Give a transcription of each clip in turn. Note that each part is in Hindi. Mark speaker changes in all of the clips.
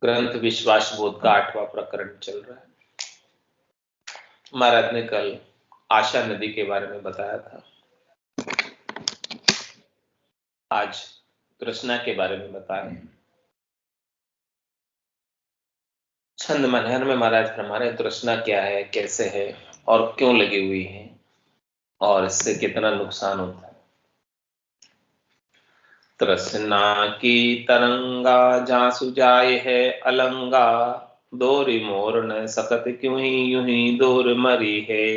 Speaker 1: ग्रंथ विश्वास बोध का 8वां प्रकरण चल रहा है। महाराज ने कल आशा नदी के बारे में बताया था, आज तृष्णा के बारे में बताया। छंद मनहर में महाराज हमारे तृष्णा क्या है, कैसे है और क्यों लगी हुई है और इससे कितना नुकसान होता है। तृष्णा की तरंगा जासु जाए है अलंगा, दोरी मोर न सकत क्यों ही यूं ही दोर मरी है।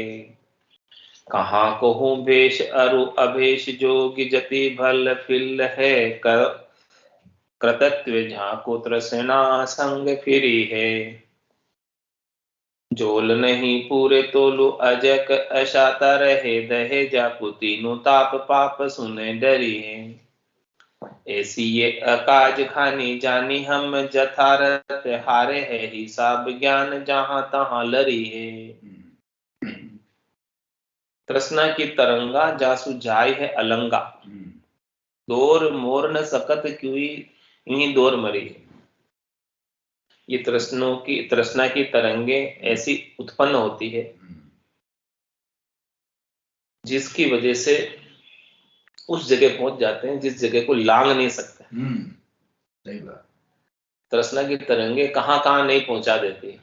Speaker 1: कहाँ कहूँ भेष अरु अभेष जोगी जति भल फिल है, कृतत्व झाको तृष्णा संग फिरी है। जोल नहीं पूरे तोलु अजक अशाता रहे, दहे जाकु तीनों ताप पाप सुने डरी है। ऐसी ये अकाज खानी जानी हम जथारत हारे है, हिसाब ज्ञान जहां तहां लरी है। तृष्णा की तरंगा जासु जाय है अलंगा, दौर मोर न सकत क्यों ही दौर मरी है। ये तृष्णा की तरंगे ऐसी उत्पन्न होती है जिसकी वजह से उस जगह पहुंच जाते हैं जिस जगह को लांग नहीं सकते।
Speaker 2: सही बात।
Speaker 1: तृष्णा की तरंगे कहां कहां नहीं पहुंचा देती,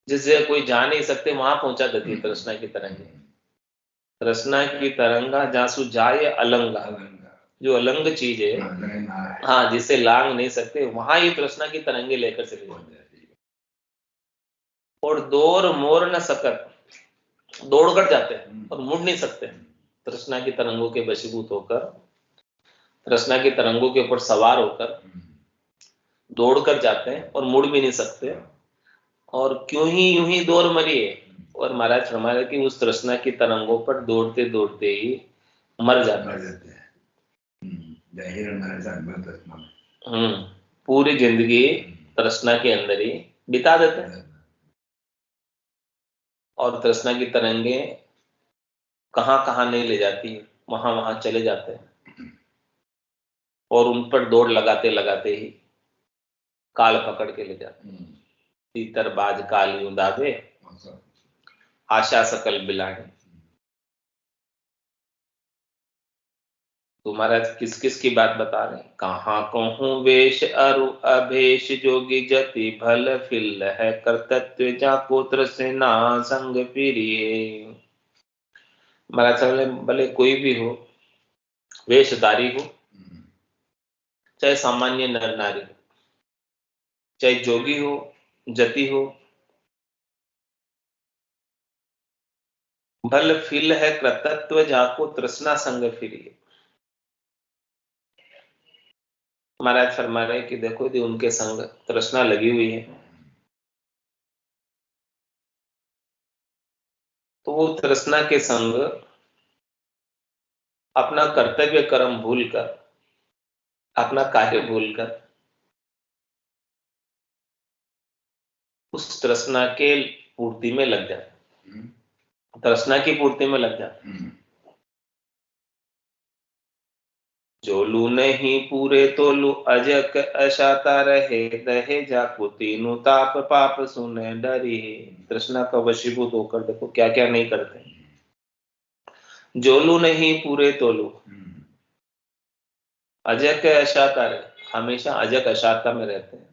Speaker 1: जिस जगह कोई जा नहीं सकते वहां पहुंचा देती है तृष्णा की तरंगे। तृष्णा की तरंगा जासु जाए अलंगा, जो अलंग चीज है, हाँ, जिसे लांग नहीं सकते, वहां ही तृष्णा की तरंगे लेकर चले जाते हैं। और दौर मोर न सकत, दौड़ कर जाते हैं और मुड़ नहीं सकते। तृष्णा की तरंगों के वशीभूत होकर, तृष्णा की तरंगों के ऊपर सवार होकर दौड़ कर जाते हैं और मुड़ भी नहीं सकते। और क्यों ही यूं ही दौड़ मरी है। और महाराज फरमाया कि उस तृष्णा की तरंगों पर दौड़ते दौड़ते ही मर जाते हैं। पूरी जिंदगी तृष्णा के अंदर ही बिता देते हैं। और तृष्णा की तरंगे कहां कहां नहीं ले जाती, वहां वहां चले जाते हैं और उन पर दौड़ लगाते लगाते ही काल पकड़ के ले जाते हैं। तीतर बाज काली उदावे, आशा सकल बिलाने। तो महाराज किस किस की बात बता रहे हैं? कहाँ कहूँ वेश अरु अभेश जोगी जति भल फिल है, कर्तत्व जाको तृष्णा संग फिरिए। महाराज भले कोई भी हो, वेशधारी हो, चाहे सामान्य नर नारी, चाहे जोगी हो, जति हो, भल फिल है कृतत्व जाको तृष्णा संग फिरिए। महाराज फरमा रहे कि देखो यदि उनके संग तृष्णा लगी हुई है तो वो तृष्णा के संग अपना कर्तव्य कर्म भूलकर, अपना कार्य भूलकर उस तृष्णा के पूर्ति में लग जाते, तृष्णा की पूर्ति में लग जाते। जोलू नहीं पूरे तोलू अजक अशाता रहे, दहे जाकु तीनों ताप पाप सुने डरी। तृष्णा का वशीभूत होकर देखो क्या क्या नहीं करते। जोलू नहीं पूरे तोलू, अजक अशाता रहे, हमेशा अजक अशाता में रहते हैं।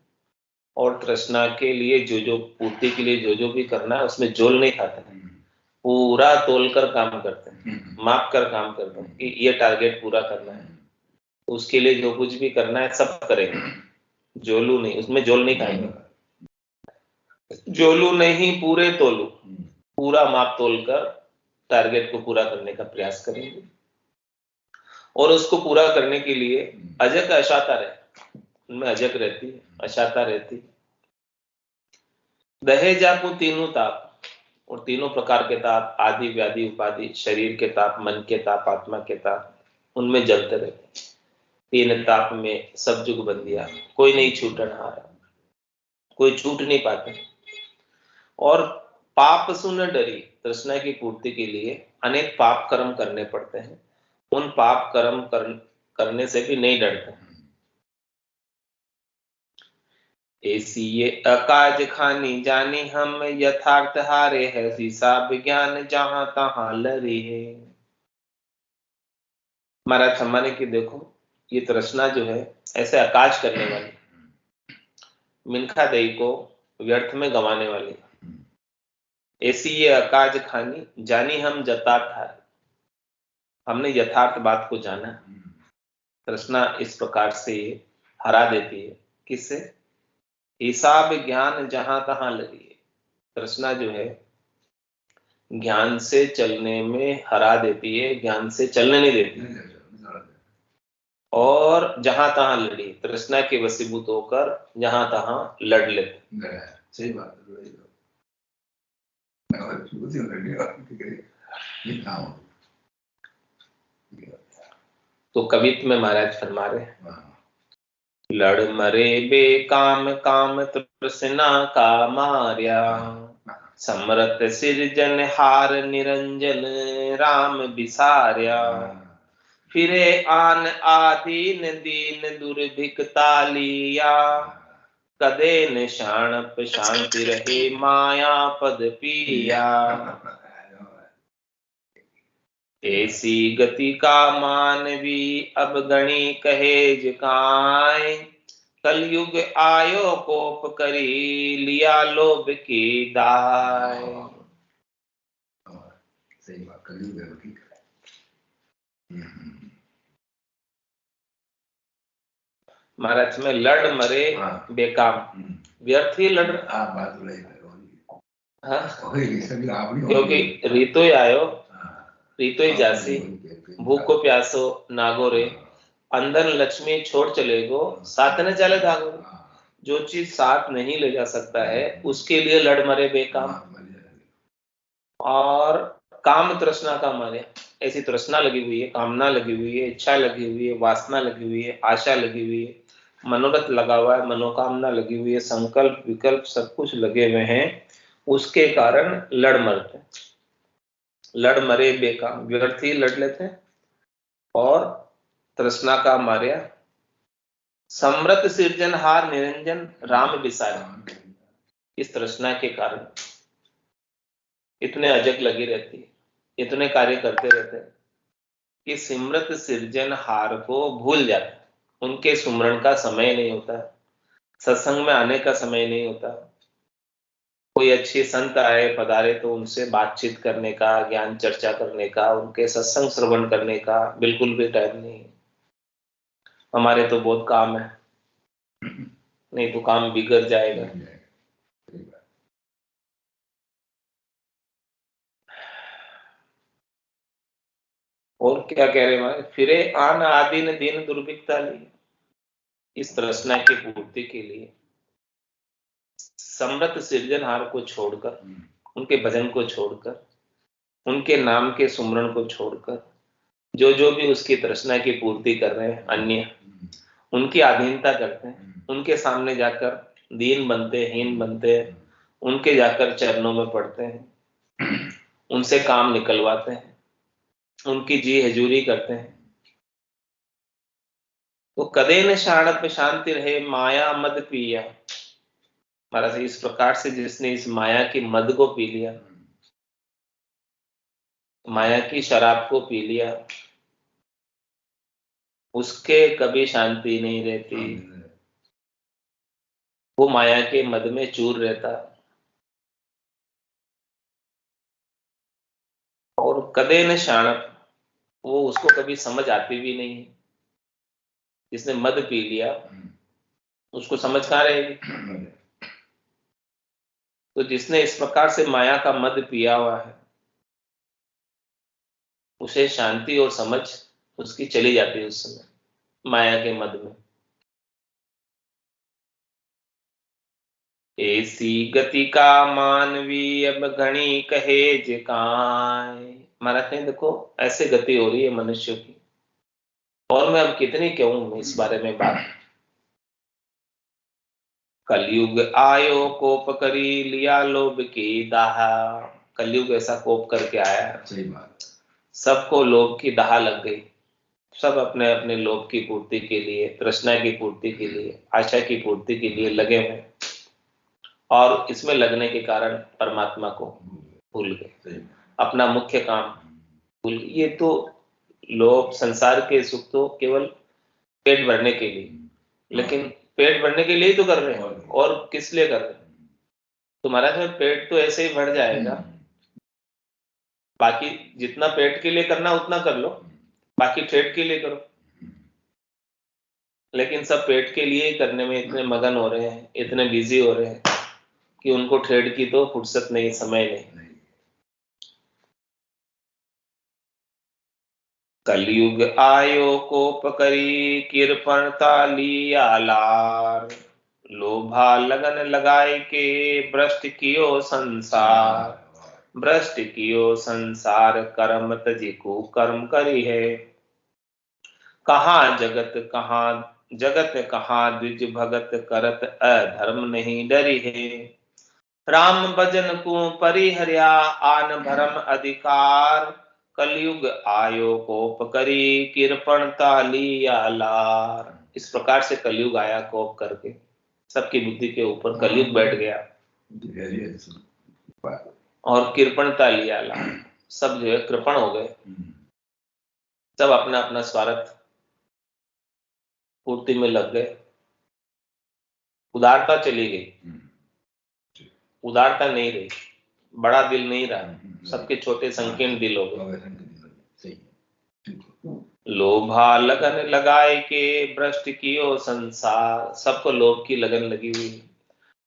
Speaker 1: और तृष्णा के लिए जो पूर्ति के लिए जो भी करना है उसमें जोल नहीं खाते हैं, पूरा तोलकर काम करते हैं, माप कर काम करते हैं कि ये टारगेट पूरा करना है, उसके लिए जो कुछ भी करना है सब करेंगे। जोलू नहीं, उसमें जोल नहीं खाएंगे। जोलू नहीं पूरे तोलू, पूरा माप तोलकर टारगेट को पूरा करने का प्रयास करेंगे। और उसको पूरा करने के लिए अजक अशाता रहे, उनमें अजक रहती है, अशाता रहती है। दहे जाकू तीनों ताप, और तीनों प्रकार के ताप, आदि व्याधि उपाधि, शरीर के ताप, मन के ताप, आत्मा के ताप, उनमें जलते रहते। तीन ताप में सब जुग बंदिया, कोई नहीं छूटन हारा, कोई छूट नहीं पाते। और पाप सुन डरी, तृष्णा की पूर्ति के लिए अनेक पाप कर्म करने पड़ते हैं, उन पाप कर्म करने से भी नहीं डरते। ऐसी ये अकाज खानी जानी हम, यथार्थ हारे है शीशा विज्ञान जहां तहां लरी है। महाराज सम्माने की देखो, ये तृष्णा जो है ऐसे अकाज करने वाली, मिनखा दई को व्यर्थ में गंवाने वाली। ऐसी ये अकाज खानी जानी हम यथार्थ हारे, हमने यथार्थ बात को जाना। तृष्णा इस प्रकार से हरा देती है। किससे? हिसाब ज्ञान जहां तहां लगी है। तृष्णा जो है ज्ञान से चलने में हरा देती है, ज्ञान से चलने नहीं देती। और जहां तहां लड़ी, तृष्णा के वशीभूत होकर जहां तहां लड़ लेते।
Speaker 2: सही बात है।
Speaker 1: तो कवित्व में महाराज फरमा रहे, लड़ मरे बेकाम काम तृष्णा का मार्या, समरत सिरजन हार निरंजन राम बिसार्या। फिरे आन आदीन दीन दुर्भिकता लिया, कदे न शाणप शांति रहे माया पद पिया। ऐसी गति का मानवी अब गणी कहे जिकाय, कलयुग आयो कोप करी लिया लोभ की दाय।
Speaker 2: सही बात, कलयुग की
Speaker 1: महाराज में लड़ मरे बेकाम, व्यर्थ ही लड़ क्योंकि रीतो ही आयो रीतो ही जासी, भूखो प्यासो नागो रे, अंदर लक्ष्मी छोड़ चले गो साथ न चले धागो। जो चीज साथ नहीं ले जा सकता है उसके लिए लड़ मरे बेकाम। और काम तृष्णा का मारे, ऐसी तृष्णा लगी हुई है, कामना लगी हुई है, इच्छा लगी हुई है, वासना लगी हुई है, आशा लगी हुई है, मनोरथ लगा हुआ है, मनोकामना लगी हुई है, संकल्प विकल्प सब कुछ लगे हुए हैं, उसके कारण लड़ मरते हैं। लड़ मरे बेकाम, व्यर्थ ही लड़ लेते हैं। और तृष्णा का मार्या, समृत सिरजनहार निरंजन राम बिसार। इस तृष्णा के कारण इतने अजग लगी रहती है, इतने कार्य करते रहते हैं कि सिमरत सिरजनहार को भूल जाते हैं। उनके सुमरण का समय नहीं होता, सत्संग में आने का समय नहीं होता। कोई अच्छे संत आए पधारे तो उनसे बातचीत करने का, ज्ञान चर्चा करने का, उनके सत्संग श्रवण करने का बिल्कुल भी टाइम नहीं है। हमारे तो बहुत काम है, नहीं तो काम बिगड़ जाएगा। और क्या कह रहे हैं? फिरे आन आदि न दिन दुर्भिक्षता ली। इस तृष्णा की पूर्ति के लिए समृत सिरजनहार को छोड़कर, उनके भजन को छोड़कर, उनके नाम के सुमरण को छोड़कर, जो भी उसकी तृष्णा की पूर्ति कर रहे हैं अन्य, उनकी अधीनता करते हैं, उनके सामने जाकर दीन बनते, हीन बनते हैं, उनके जाकर चरणों में पड़ते हैं, उनसे काम निकलवाते हैं, उनकी जी हजूरी करते हैं। तो कदे न शाणप शांति रहे माया मद पिया। महाराज इस प्रकार से जिसने इस माया की मद को पी लिया, माया की शराब को पी लिया, उसके कभी शांति नहीं रहती। वो माया के मद में चूर रहता। और कदे न शाणप, वो उसको कभी समझ आती भी नहीं। जिसने मद पी लिया उसको समझ कहाँ रहेगी। तो जिसने इस प्रकार से माया का मद पिया हुआ है उसे शांति और समझ उसकी चली जाती है उस समय माया के मद में। ऐसी गति का मानवी अब घनी कहे जिकाय। महाराज ने देखो ऐसे गति हो रही है मनुष्य की, और मैं अब कितनी कहूं इस बारे में बात। कलयुग आयो कोप करी लिया लोभ की दाहा। कलयुग ऐसा कोप करके आया,
Speaker 2: सही बात,
Speaker 1: सबको लोभ की दाह लग गई। सब अपने अपने लोभ की पूर्ति के लिए, तृष्णा की पूर्ति के लिए, आशा की पूर्ति के लिए लगे हुए। और इसमें लगने के कारण परमात्मा को भूल गए, अपना मुख्य काम भूल गए। ये तो लोग संसार के सुख तो केवल पेट भरने के लिए, लेकिन पेट भरने के लिए ही तो कर रहे हैं, और किस लिए कर रहे हैं? तो महाराज में पेट तो ऐसे ही भर जाएगा, बाकी जितना पेट के लिए करना उतना कर लो, बाकी पेट के लिए करो। लेकिन सब पेट के लिए ही करने में इतने मगन हो रहे हैं, इतने बिजी हो रहे हैं कि उनको ट्रेड की तो फुर्सत नहीं, समय नहीं। कलयुग आयो कोप करी कृपणता लिया लार, लोभा लगन लगाए के भ्रष्ट कियो संसार, भ्रष्ट कियो संसार कर्म तजी को कर्म करी है। कहाँ जगत कहाँ द्विज भगत करत अधर्म नहीं डरी है। राम भजन को परिहर्या आन भरम अधिकार, कलयुग आयो कोप करी कृपणता लिया लार। इस प्रकार से कलयुग आया कोप करके, सबकी बुद्धि के ऊपर कलयुग बैठ गया और कृपणता लिया लार। सब जो है कृपण हो गए, सब अपना अपना स्वार्थ पूर्ति में लग गए। उदारता चली गई, उदारता नहीं रही, बड़ा दिल नहीं रहा, सबके छोटे संकीर्ण दिल हो गए। लोभा लगन लगाए के भ्रष्ट कियो संसार, सबको लोभ की लगन लगी हुई,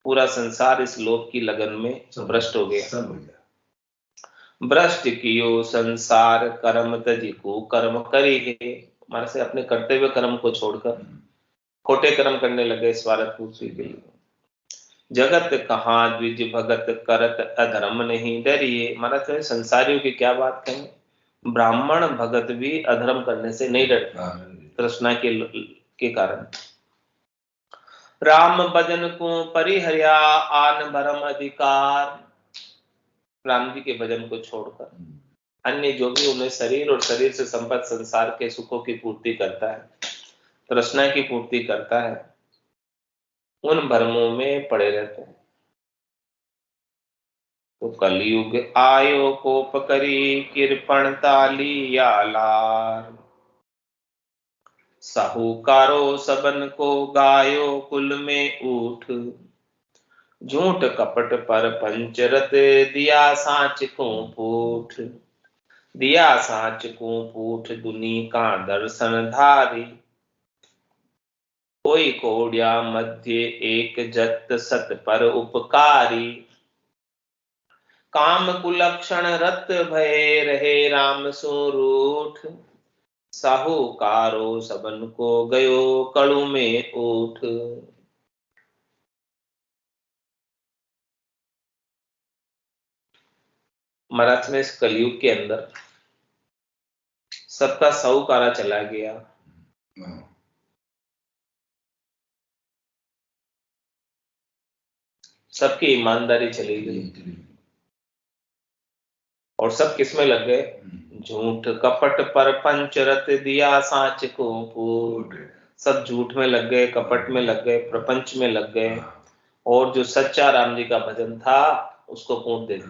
Speaker 1: पूरा संसार इस लोभ की लगन में भ्रष्ट हो गया। भ्रष्ट कियो संसार कर्म तजी को कर्म करी है। हमारे से अपने करते हुए कर्म को छोड़कर खोटे कर्म करने लगे स्वार्थ पूर्ति के लिए। जगत कहाँ द्विज भगत करत अधर्म नहीं डरिए। महाराज तो संसारियों की क्या बात कहें, ब्राह्मण भगत भी अधर्म करने से नहीं डरते तृष्णा के कारण। राम भजन को परिहर्या आन भरम अधिकार, राम जी के भजन को छोड़कर अन्य जो भी उन्हें शरीर और शरीर से संपत्त संसार के सुखों की पूर्ति करता है, तृष्णा की पूर्ति करता है, उन भ्रमों में पड़े रहते हैं। तो कलयुग आयो कोप करी कृपणता लिया लार, साहूकारो सबन को गायो कुल में उठ, झूठ कपट पर पंचरत दिया साच को पूठ, दिया साच को पूठ दुनी का दर्शन धारी, कोई कोड्या मध्य एक जत सत पर उपकारी, काम कुलक्षण रत भय रहे राम सुरूठ, साहूकारो सबन को गयो कड़ू में उठ। महाराज में इस कलयुग के अंदर सबका साहूकारा चला गया, सबकी ईमानदारी चली गई, और सब किसमें लग गए, झूठ कपट पर पंचरत दिया साच को पूठ। सब झूठ में लग गए, कपट में लग गए, प्रपंच में लग गए, और जो सच्चा राम जी का भजन था उसको पूछ दे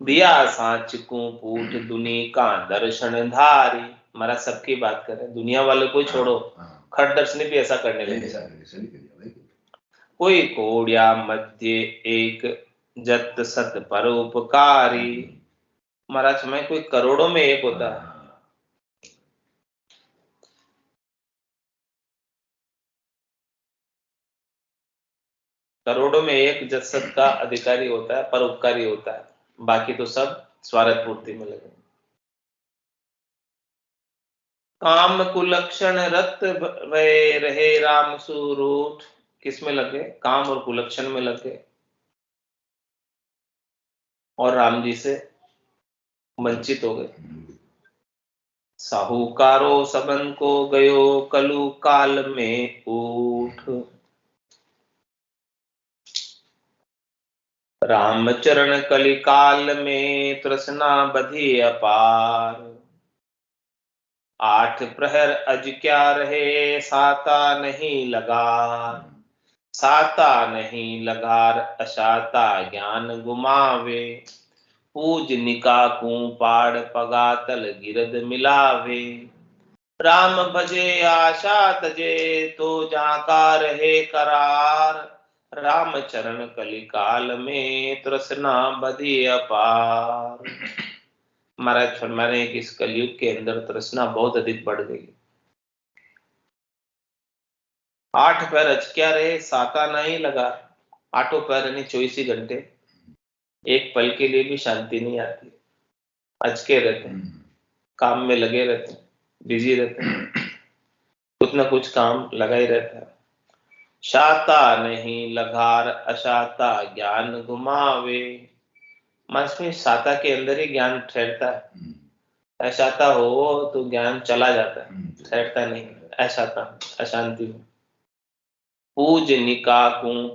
Speaker 1: दिया साच को पूठ दुनी का दर्शन धारी। हमारा सबकी बात करें, दुनिया वाले को छोड़ो, खट दर्शनी भी ऐसा करने लगे। कोई कोड्या मध्य एक जत सत पर उपकारी, महाराज में कोई करोड़ों में एक होता है, करोड़ों में एक जसत का अधिकारी होता है, परोपकारी होता है, बाकी तो सब स्वार्थ पूर्ति में लगे। काम कुलक्षण रत भय रहे राम सुरूठ, किस में लगे, काम और कुलक्षण में लगे, और राम जी से वंचित हो गए। साहूकारो सबन को गयो कलु काल में उठ, रामचरण कलिकाल में तृष्णा बधी अपार, 8 प्रहर अज क्या रहे साता नहीं लगा, साता नहीं लगार अशाता ज्ञान गुमावे, पूज निका पाड़ पगातल गिरद मिलावे, राम भजे आशा तजे तो जाका रहे करार, राम चरण कलिकाल में तृष्णा बधी अपार। महाराज फरमाने कि इस कलयुग के अंदर तृष्णा बहुत अधिक बढ़ गई। 8 पैर अच क्या रहे, साता नहीं लगा। 8 पैर यानी 24 घंटे, एक पल के लिए भी शांति नहीं आती। अचके रहते हैं, काम में लगे रहते हैं, बिजी रहते हैं, कुछ ना कुछ काम लगा ही रहता है। शाता नहीं लगार अशाता ज्ञान घुमावे, मन में शाता के अंदर ही ज्ञान ठहरता है, अशाता हो तो ज्ञान चला जाता है, ठहरता नहीं, अशाता अशांति हो। पूज निका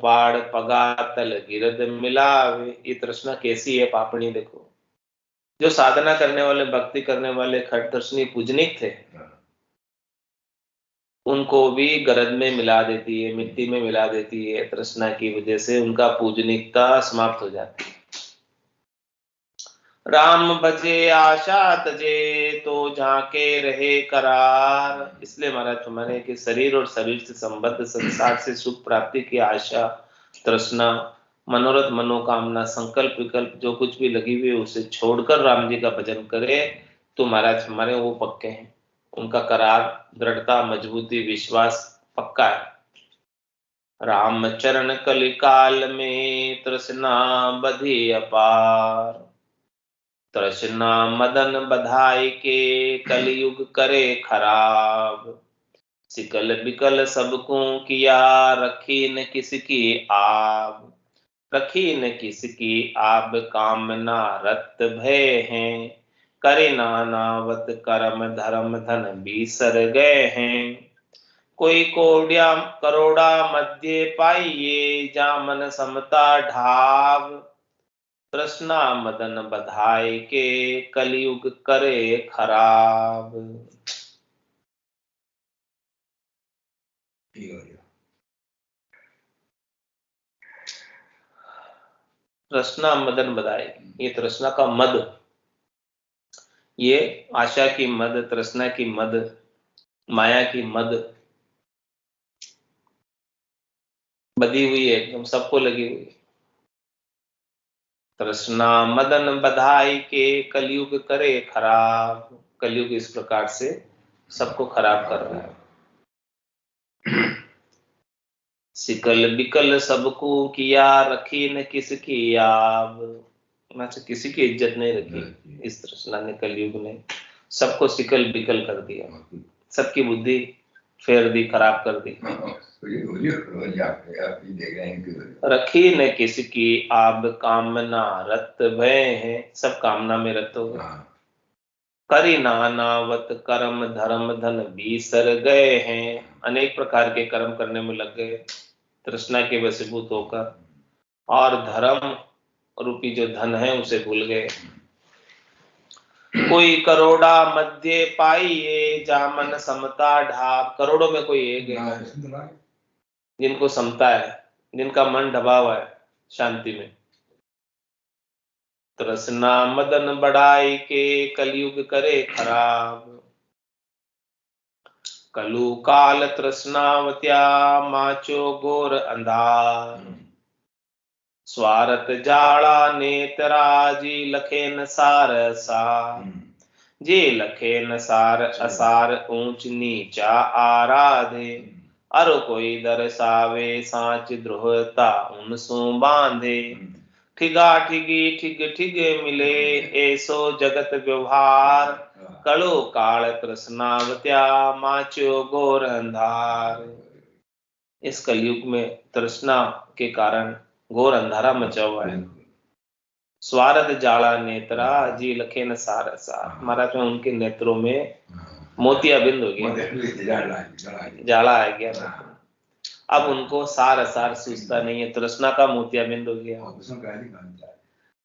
Speaker 1: पाड़ पगातल गिरद मिलावे, ये तृष्णा कैसी है पापणी देखो। जो साधना करने वाले, भक्ति करने वाले खटदर्शनी पूजनिक थे, उनको भी गरज में मिला देती है, मिट्टी में मिला देती है। तृष्णा की वजह से उनका पूजनिकता समाप्त हो जाती है। राम भजे आशा तजे तो झांके रहे करार, इसलिए महाराज तुम्हारे कि शरीर और शरीर से संबद्ध संसार से सुख प्राप्ति की आशा, तृष्णा, मनोरथ, मनोकामना, संकल्प विकल्प जो कुछ भी लगी हुई है उसे छोड़कर राम जी का भजन करे तो महाराज हमारे वो पक्के हैं। उनका करार, दृढ़ता, मजबूती, विश्वास पक्का है। राम चरण कलिकाल में तृष्णा बधी अपार, तृष्णा मदन बधाई के कलयुग करे खराब, सिकल बिकल सबको किया रखी न किसकी आब, रखी न किसकी आब कामना रत भय हैं, करे नानावत कर्म धर्म धन बीसर गए हैं, कोई कोड्या करोड़ा मध्य पाइये जामन समता ढाब, तृष्णा मदन बधाई के कलयुग करे खराब। तृष्णा मदन बधाई, ये तृष्णा का मद, ये आशा की मद, तृष्णा की मद, माया की मद बधी हुई है, एकदम सबको लगी हुई है। तृष्णा मदन बधाई के कलयुग करे खराब, कलयुग इस प्रकार से सबको खराब कर रहा है। सिकल बिकल सबको किया रखी न किसकी आब, किसी की इज्जत नहीं रखी इस तृष्णा ने, कलयुग ने सबको सिकल बिकल कर दिया, सबकी बुद्धि फेर दी, खराब कर दी। रखी न किसकी आब कामना रत भय है, सब कामना में रत हो गए। करी नानावत कर्म धर्म धन बीसर गए हैं, अनेक प्रकार के कर्म करने में लग गए तृष्णा के वशीभूत होकर, और धर्म रूपी जो धन है उसे भूल गए। कोई करोड़ा मध्य पाइये जामन समता ढाब, करोड़ों में कोई एक है जिनको समता है, जिनका मन ढबा हुआ है शांति में। तृष्णा मदन बढ़ाई के कलयुग करे खराब, कलु काल तृष्णावत्या माचो गोर अंधार, स्वार्थ जाड़ा नेतरा जी लखे न सार सार, जे लखे न सार असार ऊंच नीचा आराधे, अर कोई दर्शावे सांच द्रोहता उनसु बांधे, ठिगा ठिगी ठिग ठिग मिले ऐसो जगत व्यवहार, कलो काल तृष्णावत्या माचो गोर अंधार। इस कलयुग में तृष्णा के कारण घोर अंधारा मचा हुआ है। स्वार्थ जाड़ा नेत्रा जी लखे न सार सार, महाराज में उनके नेत्रों में मोतियाबिंद हो गया, जाला आ गया। अब उनको सार असार सूझता नहीं है, तृष्णा का मोतियाबिंद हो गया।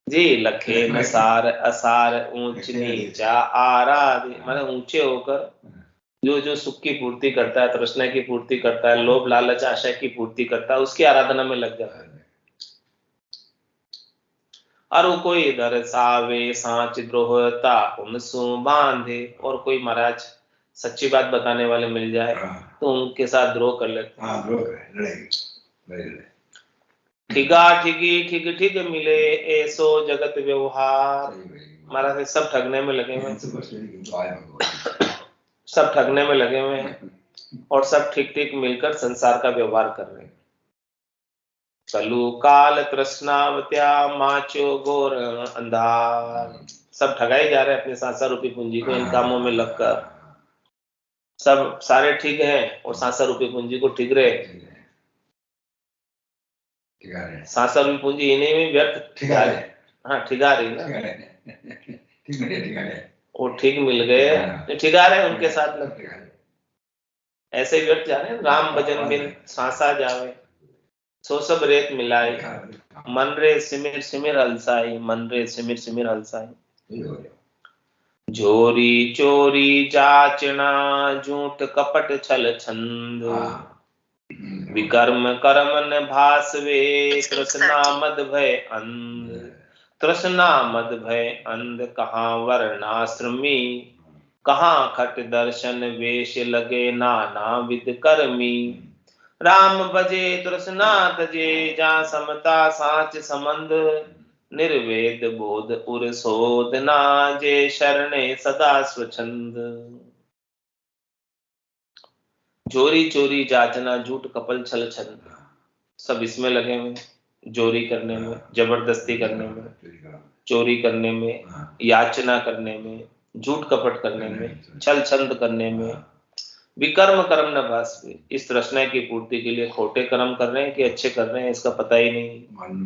Speaker 1: जी लखे न सार असार ऊंच नीचा आराध, माने ऊंचे होकर जो जो सुख की पूर्ति करता है, तृष्णा की पूर्ति करता है, लोभ लालच आशा की पूर्ति करता है, उसकी आराधना में लग जाता है। और वो कोई इधर सावे सांच द्रोहता उनसु बांधे, और कोई महाराज सच्ची बात बताने वाले मिल जाए तो उनके साथ द्रोह कर लेते।
Speaker 2: हाँ, द्रोह करे, लड़ाई।
Speaker 1: ठिगा ठिगी ठिग ठिग मिले ऐसो जगत व्यवहार। महाराज सब ठगने में लगे हुए, सब ठगने में लगे हुए हैं और सब ठीक ठीक मिलकर संसार का व्यवहार कर रहे हैं। कलु काल तृष्णावत्या माचो घोर अंधार। सब ठगाए जा रहे हैं अपने सांसार रूपी पूंजी को इन कामों में लगकर। सब सारे ठीक हैं और सांसार रूपी पूंजी को ठीक रहे। सांसार रूपी पूंजी इन्हीं में व्यर्थ ठिगा रहे। हाँ, ठिगा रही ना, वो ठीक मिल गए, ठिगा रहे उनके साथ लग। ऐसे व्यर्थ जा रहे हैं। राम भजन बिन सांसा जावे, सो सब रेत मिलाई, मन रे सिमिर सिमिर हलसाई, मन रे सिमिर सिमिर हलसाई। जोरी चोरी जाचना झूठ कपट छल छंद, विकर्म कर्म न भासवे, तृष्णा मद भय अंध। तृष्णा मद भय अंध कहाँ वर्णाश्रमी, कहाँ खट दर्शन वेश लगे नाना विद कर्मी। राम भजे तृष्णा तजे जा समता साच संबंध, निर्वेद बोध उर शोधना जे शरणे सदा स्वच्छंद। चोरी चोरी जाचना झूठ कपल छल छंद, सब इसमें लगे हुए, चोरी करने में, जबरदस्ती करने में, चोरी करने में, याचना करने में, झूठ कपट करने में, छल छंद करने में। विकर्म कर्म न भासवे, इस तृष्णा की पूर्ति के लिए खोटे कर्म कर रहे हैं कि अच्छे कर रहे हैं इसका पता ही नहीं।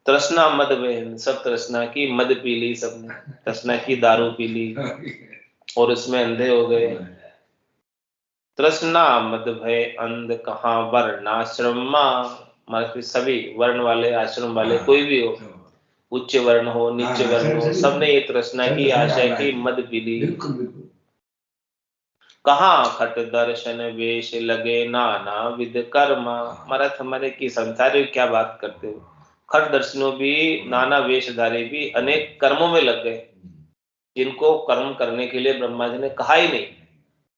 Speaker 1: तृष्णा मद में, सब तृष्णा की मद पी ली, सबने तृष्णा की दारू पी ली और उसमें अंधे हो गए। तृष्णा मद भय अंध कहाँ वर्णाश्रमा, मतलब सभी वर्ण वाले आश्रम वाले कोई भी हो, उच्च वर्ण हो नीचे वर्ण हो, सबने ये तृष्णा की आशा की मद पी ली। कहाँ खट दर्शन वेश लगे नाना विद कर्मा, महाराज हमारे की संसारी क्या बात करते हो। खट दर्शनों भी, नाना वेशधारी भी अनेक कर्मों में लग गए, जिनको कर्म करने के लिए ब्रह्मा जी ने कहा ही नहीं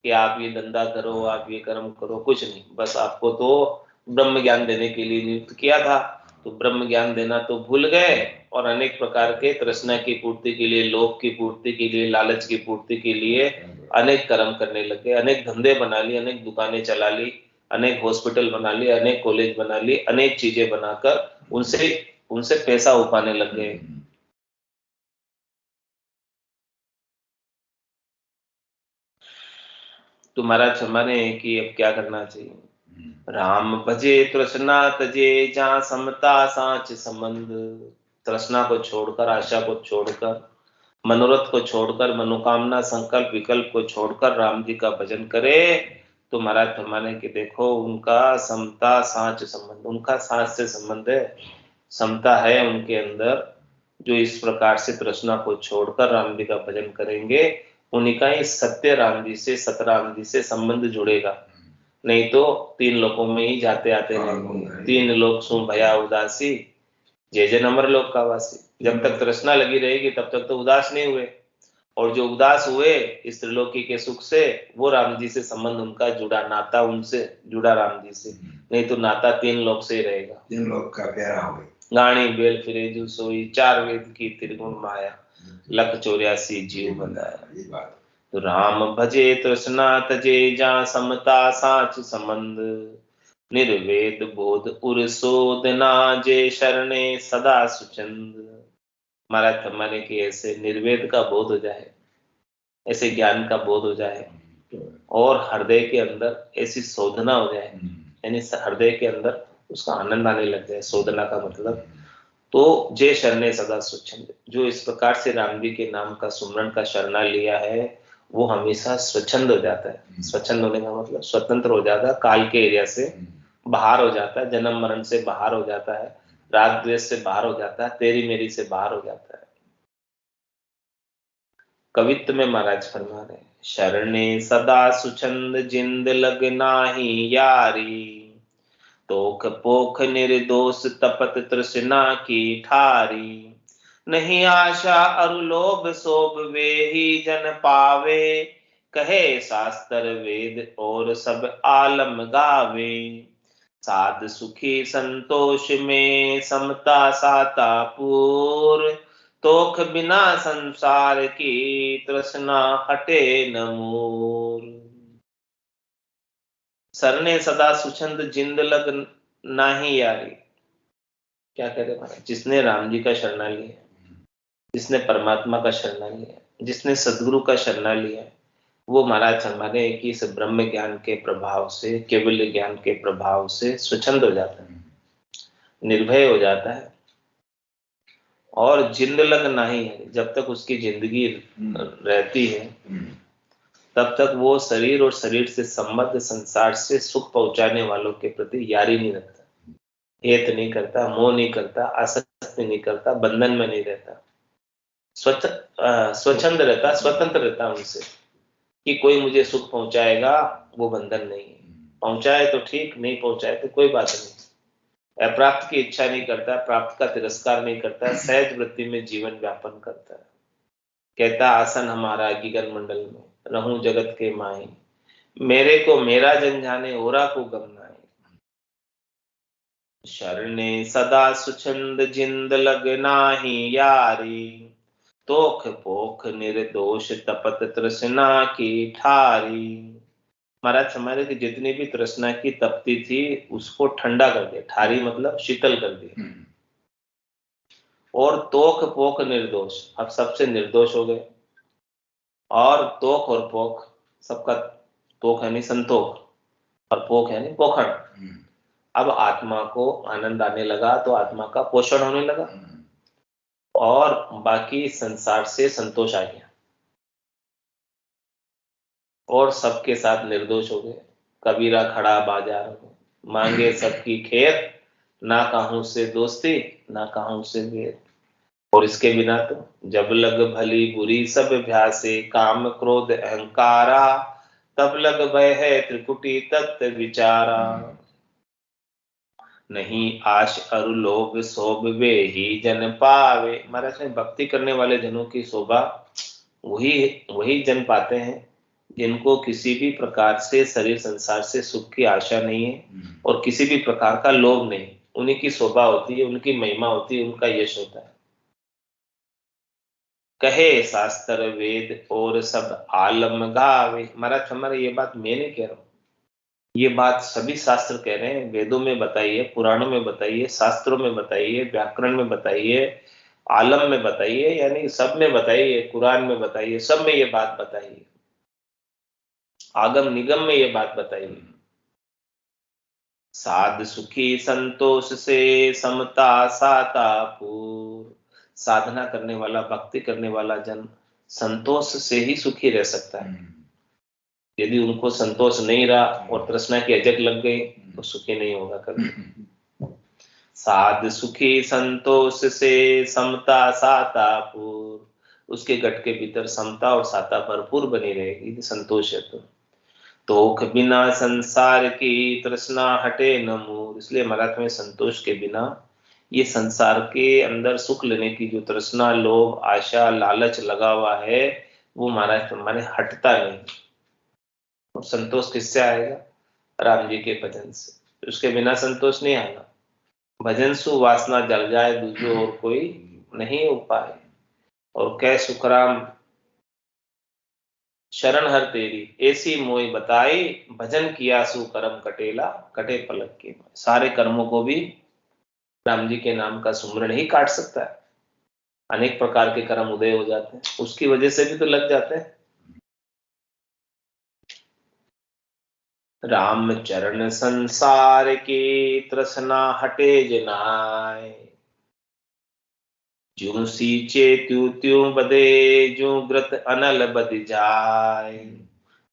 Speaker 1: कि आप ये धंधा करो, आप ये कर्म करो, कुछ नहीं। बस आपको तो ब्रह्म ज्ञान देने के लिए नियुक्त किया था, तो ब्रह्म ज्ञान देना तो भूल गए और अनेक प्रकार के तृष्णा की पूर्ति के लिए, लोभ की पूर्ति के लिए, लालच की पूर्ति के लिए अनेक कर्म करने लगे, अनेक धंधे बना लिए, अनेक दुकानें चला ली, अनेक हॉस्पिटल बना लिए, अनेक कॉलेज बना लिए, अनेक चीजें बनाकर उनसे उनसे पैसा उपाने लग गए। तुम्हारा क्षमाने कि अब क्या करना चाहिए। राम भजे तृष्णा तजे जहाँ समता साच संबंध, तृष्णा को छोड़कर, आशा को छोड़कर, मनोरथ को छोड़कर, मनोकामना संकल्प विकल्प को छोड़कर राम जी का भजन करे तो महाराज फरमाने कि देखो उनका समता साच संबंध, उनका साच से संबंध है, समता है उनके अंदर। जो इस प्रकार से तृष्णा को छोड़कर राम जी का भजन करेंगे उन्हीं का ही सत्य राम जी से, सतराम जी से संबंध जुड़ेगा। नहीं तो तीन लोकों में ही जाते आते रहेंगे। तीन लोक सु भया उदासी, जय जय अमर लोक का वासी। जब तक तृष्णा लगी रहेगी तब तक तो उदास नहीं हुए, और जो उदास हुए इस त्रिलोकी के सुख से, वो राम जी से संबंध उनका जुड़ा, नाता उनसे जुड़ा राम जी से। नहीं तो नाता तीन लोक से ही रहेगा।
Speaker 2: तीन लोक का प्यारा हो,
Speaker 1: गाणी बेल फिरे जो सोई, चार वेद की त्रिगुण माया, लख 84 जीव बंधाया। तो राम भजे तृष्णा तजे जा समता साच संबंध, निर्वेद बोध उर शोधना जे शरणे सदा सुचंद। महाराज फरमाने की ऐसे निर्वेद का बोध हो जाए, ऐसे ज्ञान का बोध हो जाए और हृदय के अंदर ऐसी शोधना हो जाए, यानी हृदय के अंदर उसका आनंद आने लग जाए। शोधना का मतलब तो जे शरणे सदा स्वच्छंद, जो इस प्रकार से राम जी के नाम का सुमरण का शरणा लिया है वो हमेशा स्वच्छंद हो जाता है। स्वच्छंद होने का मतलब स्वतंत्र हो जाता है, काल के एरिया से बाहर हो जाता है, जन्म मरण से बाहर हो जाता है, राग द्वेष से बाहर हो जाता है, तेरी मेरी से बाहर हो जाता है। कवित्व में महाराज फरमा रहे हैं शरणे सदा सुछंद जिंद लग नाही यारी, तोख पोख निर्दोष तपत तृष्णा की ठारी, नहीं आशा अरु लोभ शोभ वे ही जन पावे, कहे शास्त्र वेद और सब आलम गावे, साध सुखी संतोष में समता साता पूर, तोख बिना संसार की तृष्णा हटे न मूर। सरने सदा सुछंद जिंद लग नाही यारी, क्या कह रहे महाराज, जिसने राम जी का शरणा लिया, जिसने परमात्मा का शरणा लिया, जिसने सदगुरु का शरणा लिया, वो महाराज हमारे कि इस ब्रह्म ज्ञान के प्रभाव से, केवल ज्ञान के प्रभाव से स्वच्छंद हो जाता है, निर्भय हो जाता है। और जिंद लग नहीं है, जब तक उसकी जिंदगी रहती है तब तक वो शरीर और शरीर से संबद्ध संसार से सुख पहुंचाने वालों के प्रति यारी नहीं रखता, हेत नहीं करता, मोह नहीं करता, आसक्ति नहीं करता, बंधन में नहीं रहता, स्वच्छंद रहता, स्वतंत्र रहता उनसे, कि कोई मुझे सुख पहुंचाएगा, वो बंधन नहीं है। पहुंचाए तो ठीक, नहीं पहुंचाए तो कोई बात नहीं। अप्राप्त की इच्छा नहीं करता, प्राप्त का तिरस्कार नहीं करता, सहज वृत्ति में जीवन व्यापन करता है। कहता आसन हमारा गगन मंडल में, रहूं जगत के माही, मेरे को मेरा जन जाने, ओरा को गम नाई। शरणे सदा सुछंद जिंद लग नाही यारी, तोख पोख निर्दोष तपत तृष्णा की ठारी। महाराज हमारे की जितनी भी तृष्णा की तपती थी उसको ठंडा कर दिया, ठारी मतलब शीतल कर दिया। और तोख पोख निर्दोष, अब सबसे निर्दोष हो गए। और तोख और पोख सबका, तोख यानी संतोख और पोख यानी पोखण। अब आत्मा को आनंद आने लगा तो आत्मा का पोषण होने लगा और बाकी संसार से संतोष आ गया और सबके साथ निर्दोष हो गए। कबीरा खड़ा बाजार में, मांगे सबकी खैर, ना कहूं से दोस्ती ना कहूं से वेर। और इसके बिना तो जब लग भली बुरी सब भ्यासे, काम क्रोध अहंकारा, तब लग भय है त्रिकुटी तत्व विचारा। नहीं आश अरु लोभ शोभ वे ही जन पावे। महाराज में भक्ति करने वाले जनों की शोभा वही जन पाते हैं जिनको किसी भी प्रकार से शरीर संसार से सुख की आशा नहीं है और किसी भी प्रकार का लोभ नहीं। उन्हीं की शोभा होती है, उनकी महिमा होती है, उनका यश होता है। कहे शास्त्र वेद और सब आलम गावे। महाराज हमारे ये बात मैं नहीं कह रहा हूं, ये बात सभी शास्त्र कह रहे हैं। वेदों में बताइए, पुराणों में बताइए, शास्त्रों में बताइए, व्याकरण में बताइए, आलम में बताइए, यानी सब में बताइए, कुरान में बताइए, सब में ये बात बताइए, आगम निगम में ये बात बताइए। साध सुखी संतोष से समता साता पूर। साधना करने वाला, भक्ति करने वाला जन संतोष से ही सुखी रह सकता है। यदि उनको संतोष नहीं रहा और तृष्णा की अजक लग गई तो सुखी नहीं होगा कभी। साध सुखी संतोष से समता साता पूर। उसके गट के भीतर समता और साता भरपूर बनी रहेगी, संतोष है तो। तोख बिना संसार की तृष्णा हटे न मूर। इसलिए महाराज में संतोष के बिना ये संसार के अंदर सुख लेने की जो तृष्णा, लोभ, आशा, लालच लगा हुआ है वो महाराज हमारे हटता नहीं। और संतोष किससे आएगा? राम जी के भजन से। उसके बिना संतोष नहीं आना। भजन सु वासना जल जाए, दूसरो और कोई नहीं उपाय। और कह सुखराम शरण हर तेरी, ऐसी मोई बताई, भजन किया सु कर्म कटेला, कटे पलक के। सारे कर्मों को भी राम जी के नाम का सुमरण ही काट सकता है। अनेक प्रकार के कर्म उदय हो जाते हैं, उसकी वजह से भी तो लग जाते हैं। राम चरण संसार की तृष्णा हटे जनाय, ज्यों सींचे त्यों त्यों बदे, ज्यों ग्रत अनल बद जाय।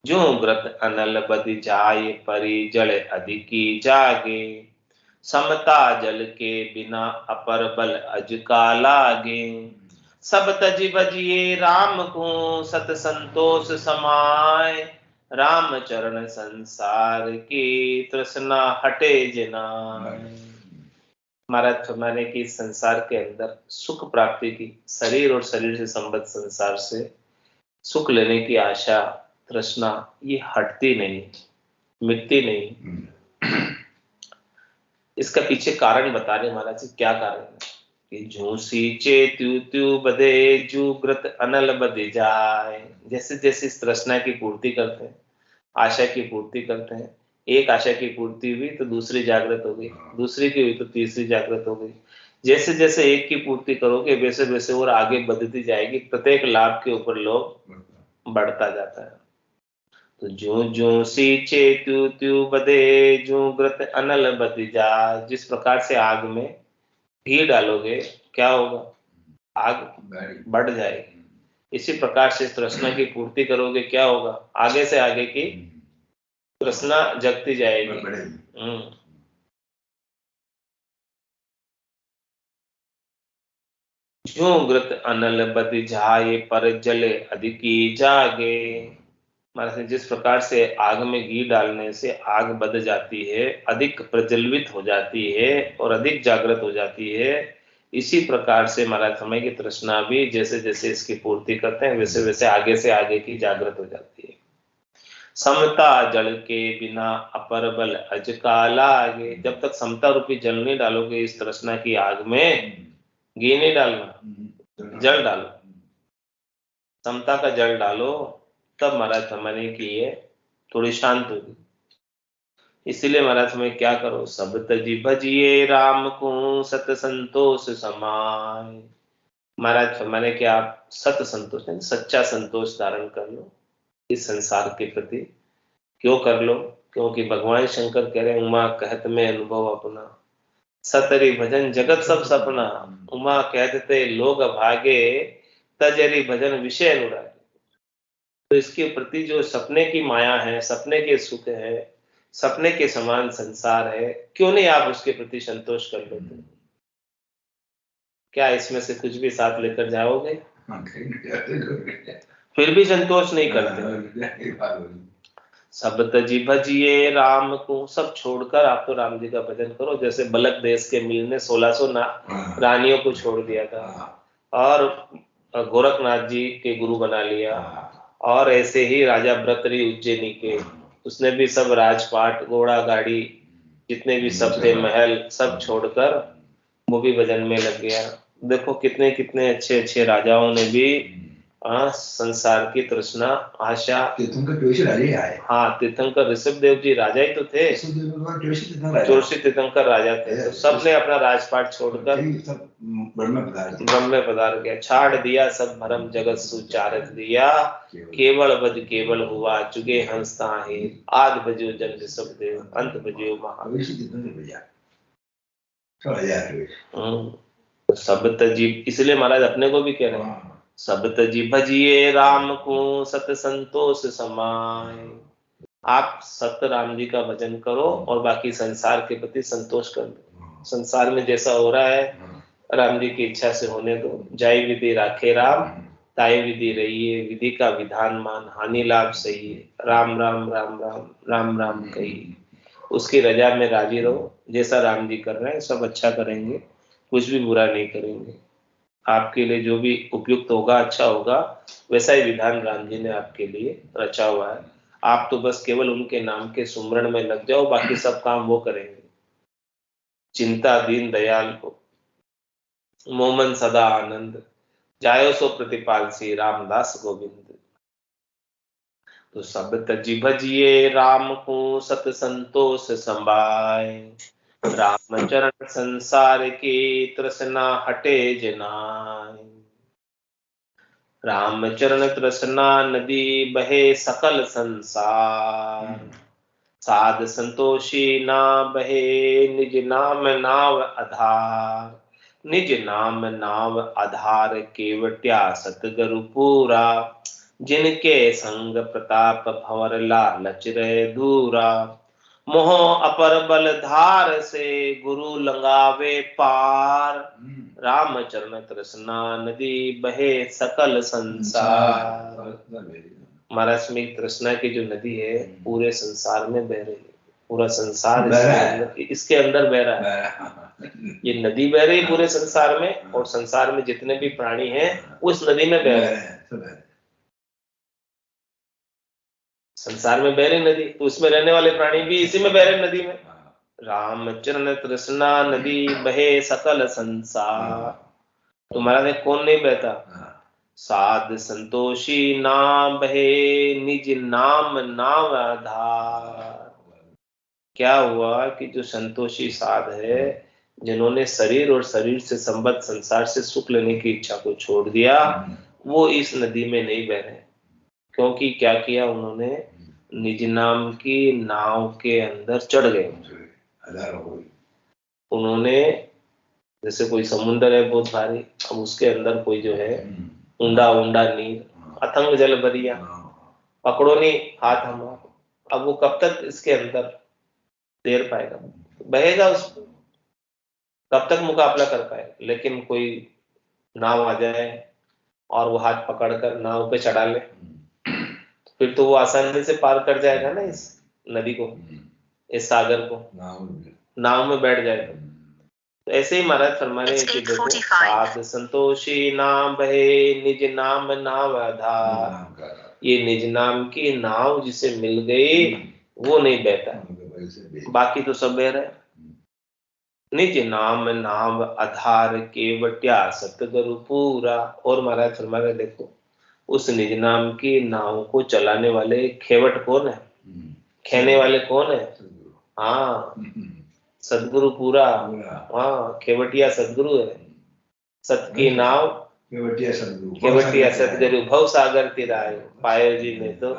Speaker 1: ज्यों ग्रत अनल बद जाय, परि जल अधिकी जागे। समता जल के बिना अपर बल अज का लागे। सब तजी भजिए राम को सत संतोष समाय, राम चरण संसार की तृष्णा हटे जिनाय। महाराज फरमाने की संसार के अंदर सुख प्राप्ति की, शरीर और शरीर से संबद्ध संसार से सुख लेने की आशा तृष्णा ये हटती नहीं, मिटती नहीं। इसका पीछे कारण बता रहे महाराज जी, क्या कारण है कि झूसी चे त्यू त्यू बदे जू ग्रत अनल बदे जाए। जैसे जैसे इस तृष्णा की पूर्ति करते हैं, आशा की पूर्ति करते हैं, एक आशा की पूर्ति हुई तो दूसरी जागृत हो गई, दूसरी की हुई तो तीसरी जागृत हो गई। जैसे जैसे एक की पूर्ति करोगे वैसे वैसे और आगे बढ़ती जाएगी, प्रत्येक लाभ के ऊपर लोभ बढ़ता जाता है। तो जू जू सींचे त्यू त्यू बदे जू ग्रत अनल बद जा। जिस प्रकार से आग में घी डालोगे क्या होगा, आग बढ़ जाएगी। इसी प्रकार से तृष्णा की पूर्ति करोगे क्या होगा, आगे से आगे की तृष्णा जगती जाएगी। जो ग्रत अनल बद जाए पर जले अधिकी जागे। मतलब जिस प्रकार से आग में घी डालने से आग बद जाती है, अधिक प्रज्वलित हो जाती है और अधिक जागृत हो जाती है, इसी प्रकार से महाराज समय की तृष्णा भी जैसे जैसे इसकी पूर्ति करते हैं वैसे वैसे आगे से आगे की जागृत हो जाती है। समता जल के बिना अपर बल अजका लागे। जब तक समता रूपी जल नहीं डालोगे इस तृष्णा की आग में, घी नहीं डालना, जल डालो, समता का जल डालो, तब महाराज समझने की ये थोड़ी शांत होगी। इसीलिए महाराज में क्या करो, सब तजी भजिए राम को सत संतोष समाय। महाराज फरमाने कि आप सत संतोष यानी सच्चा संतोष धारण कर लो इस संसार के प्रति। क्यों कर लो, क्योंकि भगवान शंकर कह रहे उमा कहत में अनुभव अपना, सतरी भजन जगत सब सपना। उमा कहते लोग भागे तजरी भजन विषय अनुरागे। तो इसके प्रति जो सपने की माया है, सपने के सुख है, सपने के समान संसार है, क्यों नहीं आप उसके प्रति संतोष कर लेते? क्या इसमें से कुछ भी साथ लेकर जाओगे? फिर भी संतोष नहीं करते। सब तजी भजिए राम को, सब छोड़कर आप तो राम जी का भजन करो। जैसे बलक देश के मीर ने 1600 रानियों को छोड़ दिया था और गोरखनाथ जी के गुरु बना लिया, और ऐसे ही राजा भृतरी उज्जैनी के, उसने भी सब राजपाट घोड़ा गाड़ी जितने भी सब थे महल सब छोड़कर वो भी भजन में लग गया। देखो कितने कितने अच्छे अच्छे राजाओं ने भी संसार की तृष्णा आशा।
Speaker 2: तीर्थंकर जोशी राजा आए।
Speaker 1: हाँ, तीर्थंकर ऋषभदेव जी राजा ही तो थे, जोशी तीर्थंकर राजा थे। तो सबने अपना राजपाट छोड़कर ब्रह्म में पधार गया। छाड़ दिया सब भरम जगत सुचारत दिया, केवल बज केवल हुआ चुगे हंस ताहे। आद बजो जन ऋषभदेव अंत बजो महावीर। सब तजी, इसलिए महाराज अपने को भी कह रहे हैं, सब तजी भजिए राम को सत संतोष समाय। आप सत राम जी का भजन करो और बाकी संसार के प्रति संतोष कर दो। संसार में जैसा हो रहा है राम जी की इच्छा से होने दो। जाय विधि राखे राम, ताई विधि रहिए, विधि का विधान मान, हानि लाभ सही है। राम राम राम राम राम राम कहिए, उसकी रजा में राजी रहो। जैसा राम जी कर रहे हैं सब अच्छा करेंगे, कुछ भी बुरा नहीं करेंगे। आपके लिए जो भी उपयुक्त होगा, अच्छा होगा, वैसा ही विधान राम जी ने आपके लिए रचा हुआ है। आप तो बस केवल उनके नाम के सुमरण में लग जाओ, बाकी सब काम वो करेंगे। चिंता दीन दयाल को, मोमन सदा आनंद, जायो सो प्रतिपाल सी रामदास गोविंद। तो सब तजी भजिए राम को सत संतोष संभाय, राम चरण संसार की तृष्णा हटे जिनाय। राम चरण तृष्णा नदी बहे सकल संसार, साध संतोषी ना बहे निज नाम नाव आधार। निज नाम नाव आधार केवट्या सतगुरु पूरा, जिनके संग प्रताप भंवर लालच रहे दूरा। मोह अपर बल धार से गुरु लंगावे पार, राम चरण तृष्णा नदी बहे सकल संसार। महाराज में तृष्णा की जो नदी है पूरे संसार में बह रही है, पूरा संसार इसके अंदर बह रहा है। ये नदी बह रही पूरे संसार में, और संसार में जितने भी प्राणी हैं उस नदी में बह रहे हैं। संसार में बह रही नदी, तो उसमें रहने वाले प्राणी भी इसी में बह रहे नदी में। राम चरण तृष्णा नदी बहे सकल संसार। तो महाराज कौन नहीं बहता? साध संतोषी ना बहे निज नाम नाम आधार। क्या हुआ कि जो संतोषी साध है, जिन्होंने शरीर और शरीर से संबद्ध संसार से सुख लेने की इच्छा को छोड़ दिया, वो इस नदी में नहीं बह रहे। क्योंकि क्या किया उन्होंने? निज नाम की नाव के अंदर चढ़ गए। उन्होंने, जैसे कोई समुद्र है बहुत भारी, अब उसके अंदर कोई जो है ऊंडा ऊंडा नीर, अथंग जल भरिया, पकड़ो नहीं हाथ हमारा। अब वो कब तक इसके अंदर तैर पाएगा? बहेगा उसको, कब तक मुकाबला कर पाएगा? लेकिन कोई नाव आ जाए और वो हाथ पकड़कर नाव पे चढ़ा ले, फिर तो वो आसानी से पार कर जाएगा ना इस नदी को, इस सागर को, नाव में बैठ जाएगा। तो ऐसे ही महाराज फरमा रहे हैं कि देखो, साध संतोषी नाम बहे निज नाम नाव आधार। ये निज नाम की नाव जिसे मिल गई वो नहीं बहता, बाकी तो सब बह रहे हैं। निज नाम नाम आधार केवट्या सतगुरु पूरा। और महाराज फरमा रहे देखो, उस निज नाम की नाव को चलाने वाले खेवट कौन है? खेने वाले कौन है? हाँ, सदगुरु पूरा। हाँ, खेवटिया सदगुरु है। सत की नाव केवटिया सदगुरु भव सागर तिरायो। पायो जी ने तो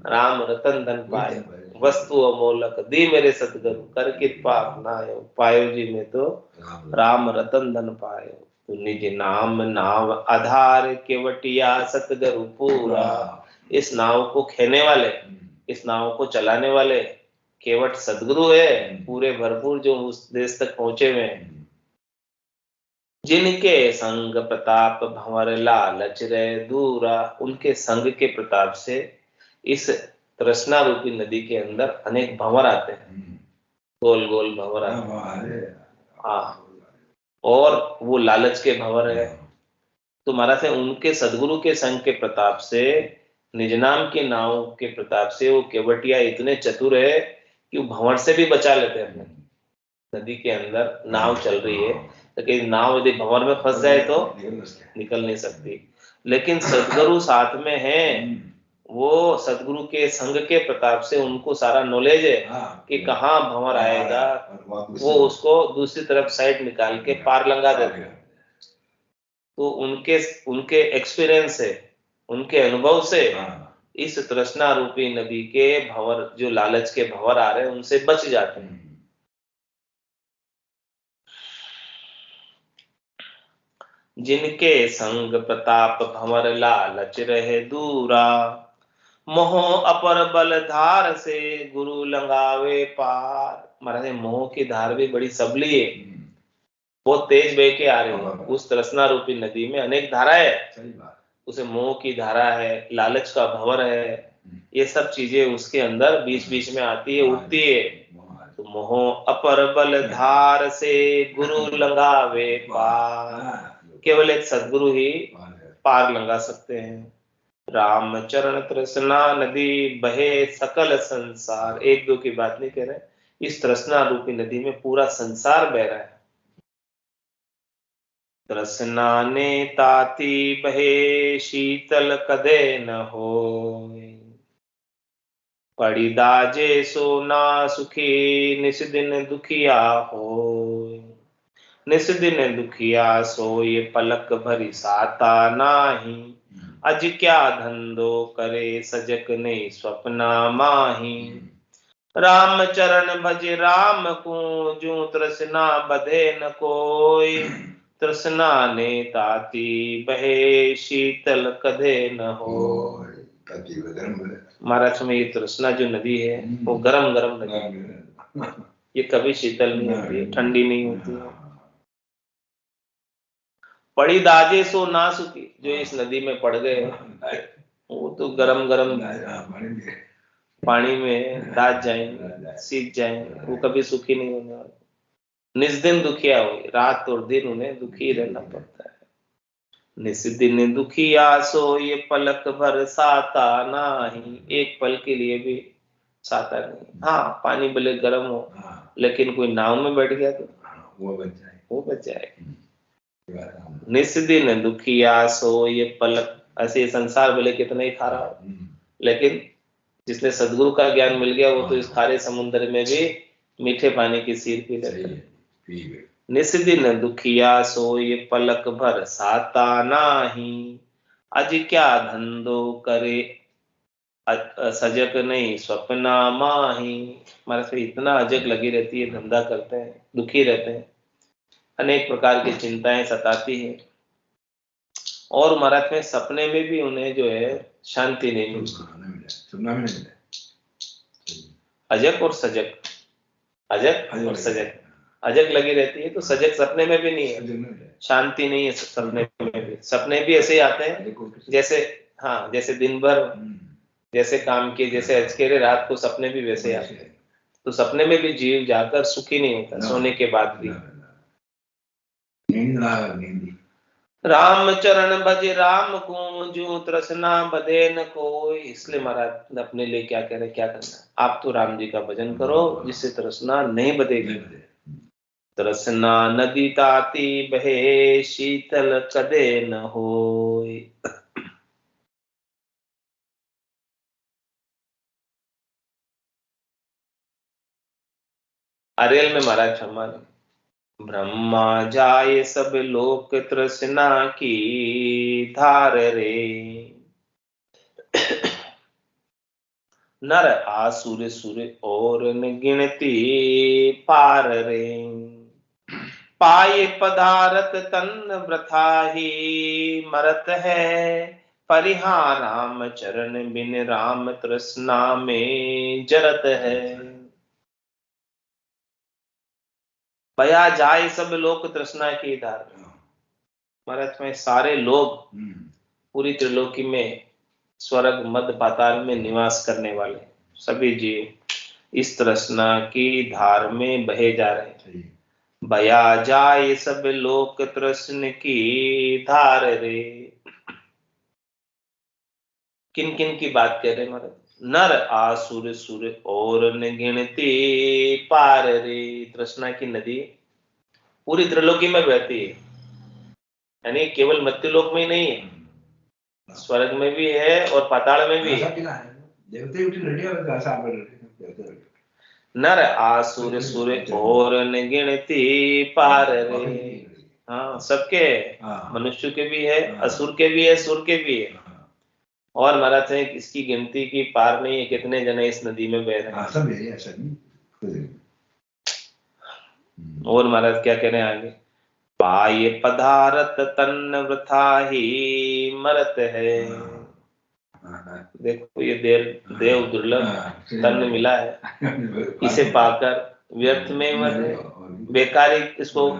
Speaker 1: राम रतन धन पायो, वस्तु अमोलक दी मेरे सदगुरु कर कृपा अपनायो। पायो जी ने तो राम रतन धन पायो। तो निज नाम नाव आधार केवटिया सतगुरु पूरा। इस नाव को खेने वाले, इस नाव को चलाने वाले केवट सदगुरु है, पूरे भरपूर, जो उस देश तक पहुंचे हुए हैं। जिनके संग प्रताप भंवर लालच रहे दूरा। उनके संग के प्रताप से इस तृष्णा रूपी नदी के अंदर अनेक भंवर आते हैं, गोल गोल भंवर आते हैं। हाँ, और वो लालच के भंवर है। तो महाराज उनके सदगुरु के संग के प्रताप से, निज नाम की नाव के प्रताप से वो केवटिया इतने चतुर है कि वो भंवर से भी बचा लेते हैं। नदी के अंदर नाव चल रही है, लेकिन नाव यदि भंवर में फंस जाए तो निकल नहीं सकती। लेकिन सदगुरु साथ में है, वो सदगुरु के संग के प्रताप से उनको सारा नॉलेज है कि कहाँ भंवर आएगा, वो उसको दूसरी तरफ साइड निकाल के पार लंगा देते हैं। तो उनके एक्सपीरियंस से, उनके अनुभव से इस तृष्णा रूपी नदी के भंवर, जो लालच के भंवर आ रहे हैं, उनसे बच जाते हैं। जिनके संग प्रताप भंवर लालच रहे दूरा। मोह अपर बल धार से गुरु लंगावे पार। महाराज मोह की धार भी बड़ी सबली है, बहुत तेज बह के आ रही है। उस तृष्णा रूपी नदी में अनेक धाराएं है, उसे मोह की धारा है, लालच का भंवर है, ये सब चीजें उसके अंदर बीच बीच में आती है, उठती है। तो मोह अपर बल धार से गुरु लंगावे पार। केवल एक सदगुरु ही पार लंगा सकते हैं। राम चरण तृष्णा नदी बहे सकल संसार। एक दो की बात नहीं कह रहे, इस तृष्णा रूपी नदी में पूरा संसार बह रहा है। तृष्णा ने ताती बहे शीतल कदे न होय। पड़ी दाजे सोना सुखी निस दिन दुखिया होय। निस दिन दुखिया सोय पलक भरी साता नाही। अज क्या धंधो करे सजक ने स्वप्ना माही। राम चरण भज राम को जू तृष्णा बधे न कोई। तृष्णा ने ताती बहे शीतल कदे न हो। महाराज में ये तृष्णा जो नदी है वो गरम गरम नदी है, ये कभी शीतल नहीं होती है, ठंडी नहीं होती है। पड़ी दाजे सो ना सुखी, जो इस नदी में पड़ गए वो तो गरम गरम पानी में दाज जाएंगे, सीख जाएंगे, वो कभी सुखी नहीं होने वाले। निस दिन दुखिया हो, रात और दिन उन्हें दुखी रहना पड़ता है। निस दिन दुखिया सो ये पलक भर साता नाही, एक पल के लिए भी साता नहीं। हाँ, पानी भले गर्म हो लेकिन कोई नाव में बैठ गया तो वो बच जाए। निस दिन दुखिया सो ये पलक, ऐसे संसार भले कितना ही खारा हो, लेकिन जिसने सदगुरु का ज्ञान मिल गया वो तो इस खारे समुद्र में भी मीठे पानी की सीर पी लेता है। निस दिन दुखिया सो ये पलक भर साता नाही, अज क्या धंधो करे सजग नहीं स्वप्ना माही। हमारे से इतना अजग लगी रहती है, धंधा करते हैं, दुखी रहते हैं, अनेक प्रकार की चिंताएं सताती है, और महाराज में सपने में भी उन्हें जो है शांति नहीं मिलती। अजग और सजग, अजग और सजग, अजग लगी रहती है तो सजग सपने में भी नहीं है, शांति नहीं है सपने में भी। सपने भी ऐसे ही आते हैं जैसे, हाँ, जैसे दिन भर जैसे काम किए, जैसे अचकेरे, रात को सपने भी वैसे आते हैं। तो सपने में भी जीव जाकर सुखी नहीं होता, सोने के बाद भी। राम चरण भज राम को, जो तृष्णा बधे न कोई। इसलिए महाराज अपने लिए क्या कह रहे, क्या करना, आप तो राम जी का भजन करो जिससे तृष्णा नहीं बधेगी। तृष्णा नदी ताती बहे, शीतल कदे न होय। अरेल में महाराज क्षमा, ब्रह्मा जाए सब लोक तृष्णा की धार रे, नर आसुर सुर और न गिनती पार रे, पाए पदारथ तन व्रथा ही मरत है, परिहा राम चरण बिन राम तृष्णा में जरत है। बया जाए सब लोक तृष्णा की धार, महाराज में सारे लोग पूरी त्रिलोकी में, स्वर्ग मध्य पाताल में निवास करने वाले सभी जीव इस तृष्णा की धार में बहे जा रहे हैं। बया जाए सब लोक तृष्ण की धार रे, किन किन की बात कर रहे महाराज, नर आसुर सुर और न गिनती पार रे। तृष्णा की नदी पूरी त्रिलोकी में बहती है, यानी केवल मृत्युलोक में ही नहीं है, स्वर्ग में भी है और पाताल में भी है। नर आसुर सुर और न गिनती पार रे, हाँ, सबके, मनुष्य के भी है, असुर के भी है, सुर के भी है, और महाराज है इसकी गिनती की पार नहीं है, कितने जने इस नदी में बह रहे हैं। और महाराज क्या कह रहे हैं आगे, पाए पदारथ तन वृथा ही मरत है। देखो ये देव दुर्लभ तन मिला है, इसे पाकर व्यर्थ में मर रहे, बेकारी इसको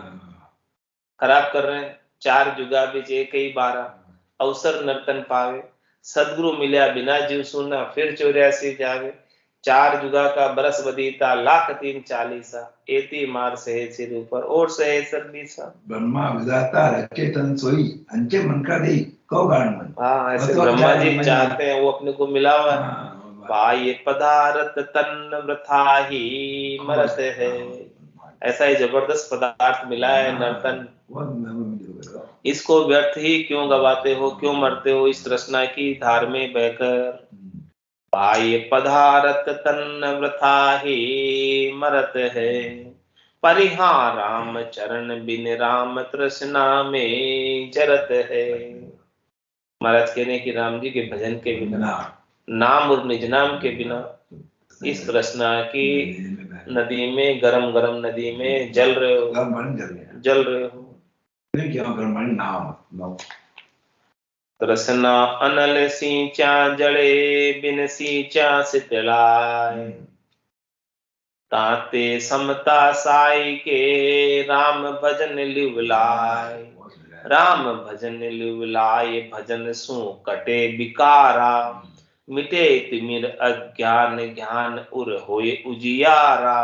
Speaker 1: खराब कर रहे हैं। 4 जुगा बिच एक ही 12, अवसर नर्तन पावे, सदगुरु मिला बिना जीव सुना, फिर 84 जावे। 4 जुगा का बरस बदीता, लाख 340, एती मार सहे सिर ऊपर और सहे सर नीचा।
Speaker 2: ब्रह्मा विधाता रचे तन सोई, अंचे मन का दे कौ गान मन।
Speaker 1: हाँ, ऐसे ब्रह्मा जी चाहते हैं, वो अपने को मिला हुआ है। पाए पदारथ तन वृथा ही मरत है, ऐसा ही जबरदस्त पदार्थ मिला है नर्तन, इसको व्यर्थ ही क्यों गवाते हो, क्यों मरते हो इस तृष्णा की धार में बहकर। पाए पदारथ तन वृथा ही मरत है, परिहा राम चरण बिन राम तृष्णा में जरत है। महाराज कहने की राम जी के भजन के बिना, नाम और निज नाम के बिना इस तृष्णा की नदी में, गरम गरम नदी में जल रहे हो, जल रहे हो। तृष्णा अनल सींचा जड़े, बिन सींचा शीतलाय, ताते समता साई के राम भजन लिवलाय। राम भजन लिवलाए भजन सु कटे विकारा, मिटे तिमिर अज्ञान ज्ञान उर होए उजियारा।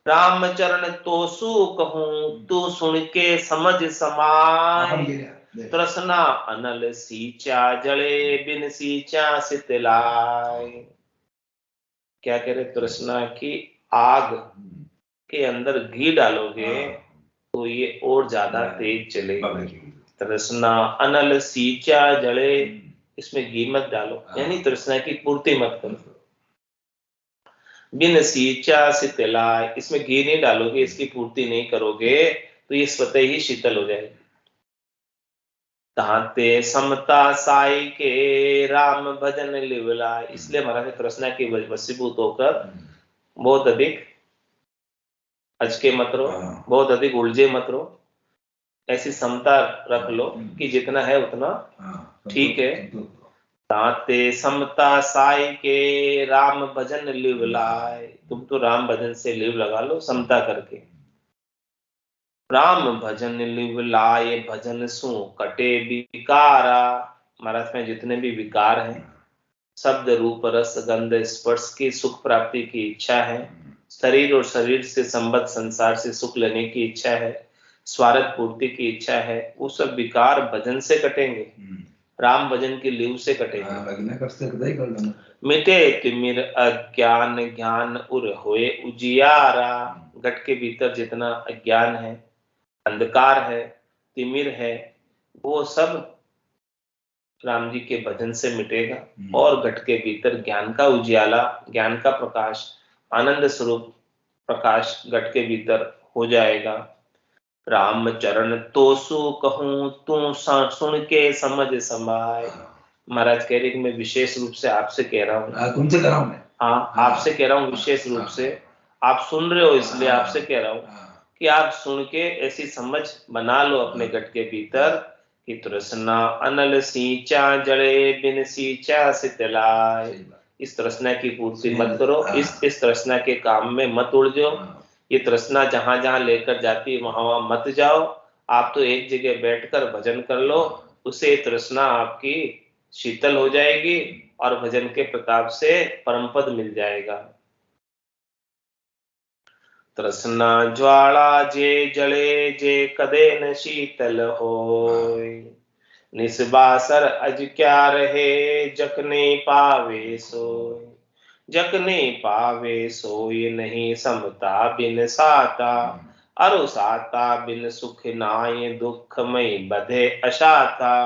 Speaker 1: राम चरण तो सु कहूँ तू सुन के समझ समाए, तृष्णा अनल सींचा जले बिन सींचा सितलाए। क्या कह रहे, तृष्णा की आग के अंदर घी डालोगे तो ये और ज्यादा तेज चलेगी। तृष्णा अनल सींचा जले, इसमें घी मत डालो, यानी तृष्णा की पूर्ति मत करो। बिन सींचा शीतलाय, इसमें घी नहीं डालोगे, इसकी पूर्ति नहीं करोगे तो ये स्वतः ही शीतल हो जाएगी। ताते समता साई के राम भजन लिवलाय, इसलिए महाराज तृष्णा की वशीभूत होकर बहुत अधिक अचके मत रहो, बहुत अधिक उलझे मत रहो। ऐसी समता रख लो कि जितना है उतना ठीक है। ताते समता साई के राम भजन लिवलाय, तुम तो राम भजन से लिव लगा लो समता करके। राम भजन लिवलाय भजन सु कटे विकारा, महाराज में जितने भी विकार हैं, शब्द रूप रस गंध स्पर्श की सुख प्राप्ति की इच्छा है, शरीर और शरीर से संबद्ध संसार से सुख लेने की इच्छा है, स्वार्थ पूर्ति की इच्छा है, वो सब विकार भजन से कटेंगे, राम भजन की लीव से कटेंगे। मिटे तिमिर अज्ञान ज्ञान उर होए उजियारा, घट के भीतर जितना अज्ञान है, अंधकार है, तिमिर है, वो सब राम जी के भजन से मिटेगा और घट के भीतर ज्ञान का उजियाला, ज्ञान का प्रकाश, आनंद स्वरूप प्रकाश घट के भीतर हो जाएगा। राम चरण तो सु कहूं तू सुन के समझ समाए, महाराज कह रहे कि मैं विशेष रूप से आपसे कह रहा हूँ।
Speaker 2: तुमसे कह रहा हूं मैं,
Speaker 1: हाँ आपसे कह रहा हूँ विशेष रूप से, आप सुन रहे हो इसलिए आपसे कह रहा हूँ कि आप सुन के ऐसी समझ बना लो अपने घट के भीतर कि तृष्णा अनल सींचा जड़े बिन सींचा शीतलाय। इस तृष्णा की पूर्ति मत करो, इस तृष्णा के काम में मत उलझो। ये तृष्णा जहां जहां लेकर जाती है वहां वहां मत जाओ। आप तो एक जगह बैठकर भजन कर लो, उससे तृष्णा आपकी शीतल हो जाएगी और भजन के प्रताप से परम पद मिल जाएगा। तृष्णा ज्वाला जे जले जे कदे न शीतल होय, निस्बासर अज क्या रहे जकने पावे सोय। जकने पावे सोय नहीं समता बिन साता, अरु साता बिन सुख नाय दुखमय बधे अशाता।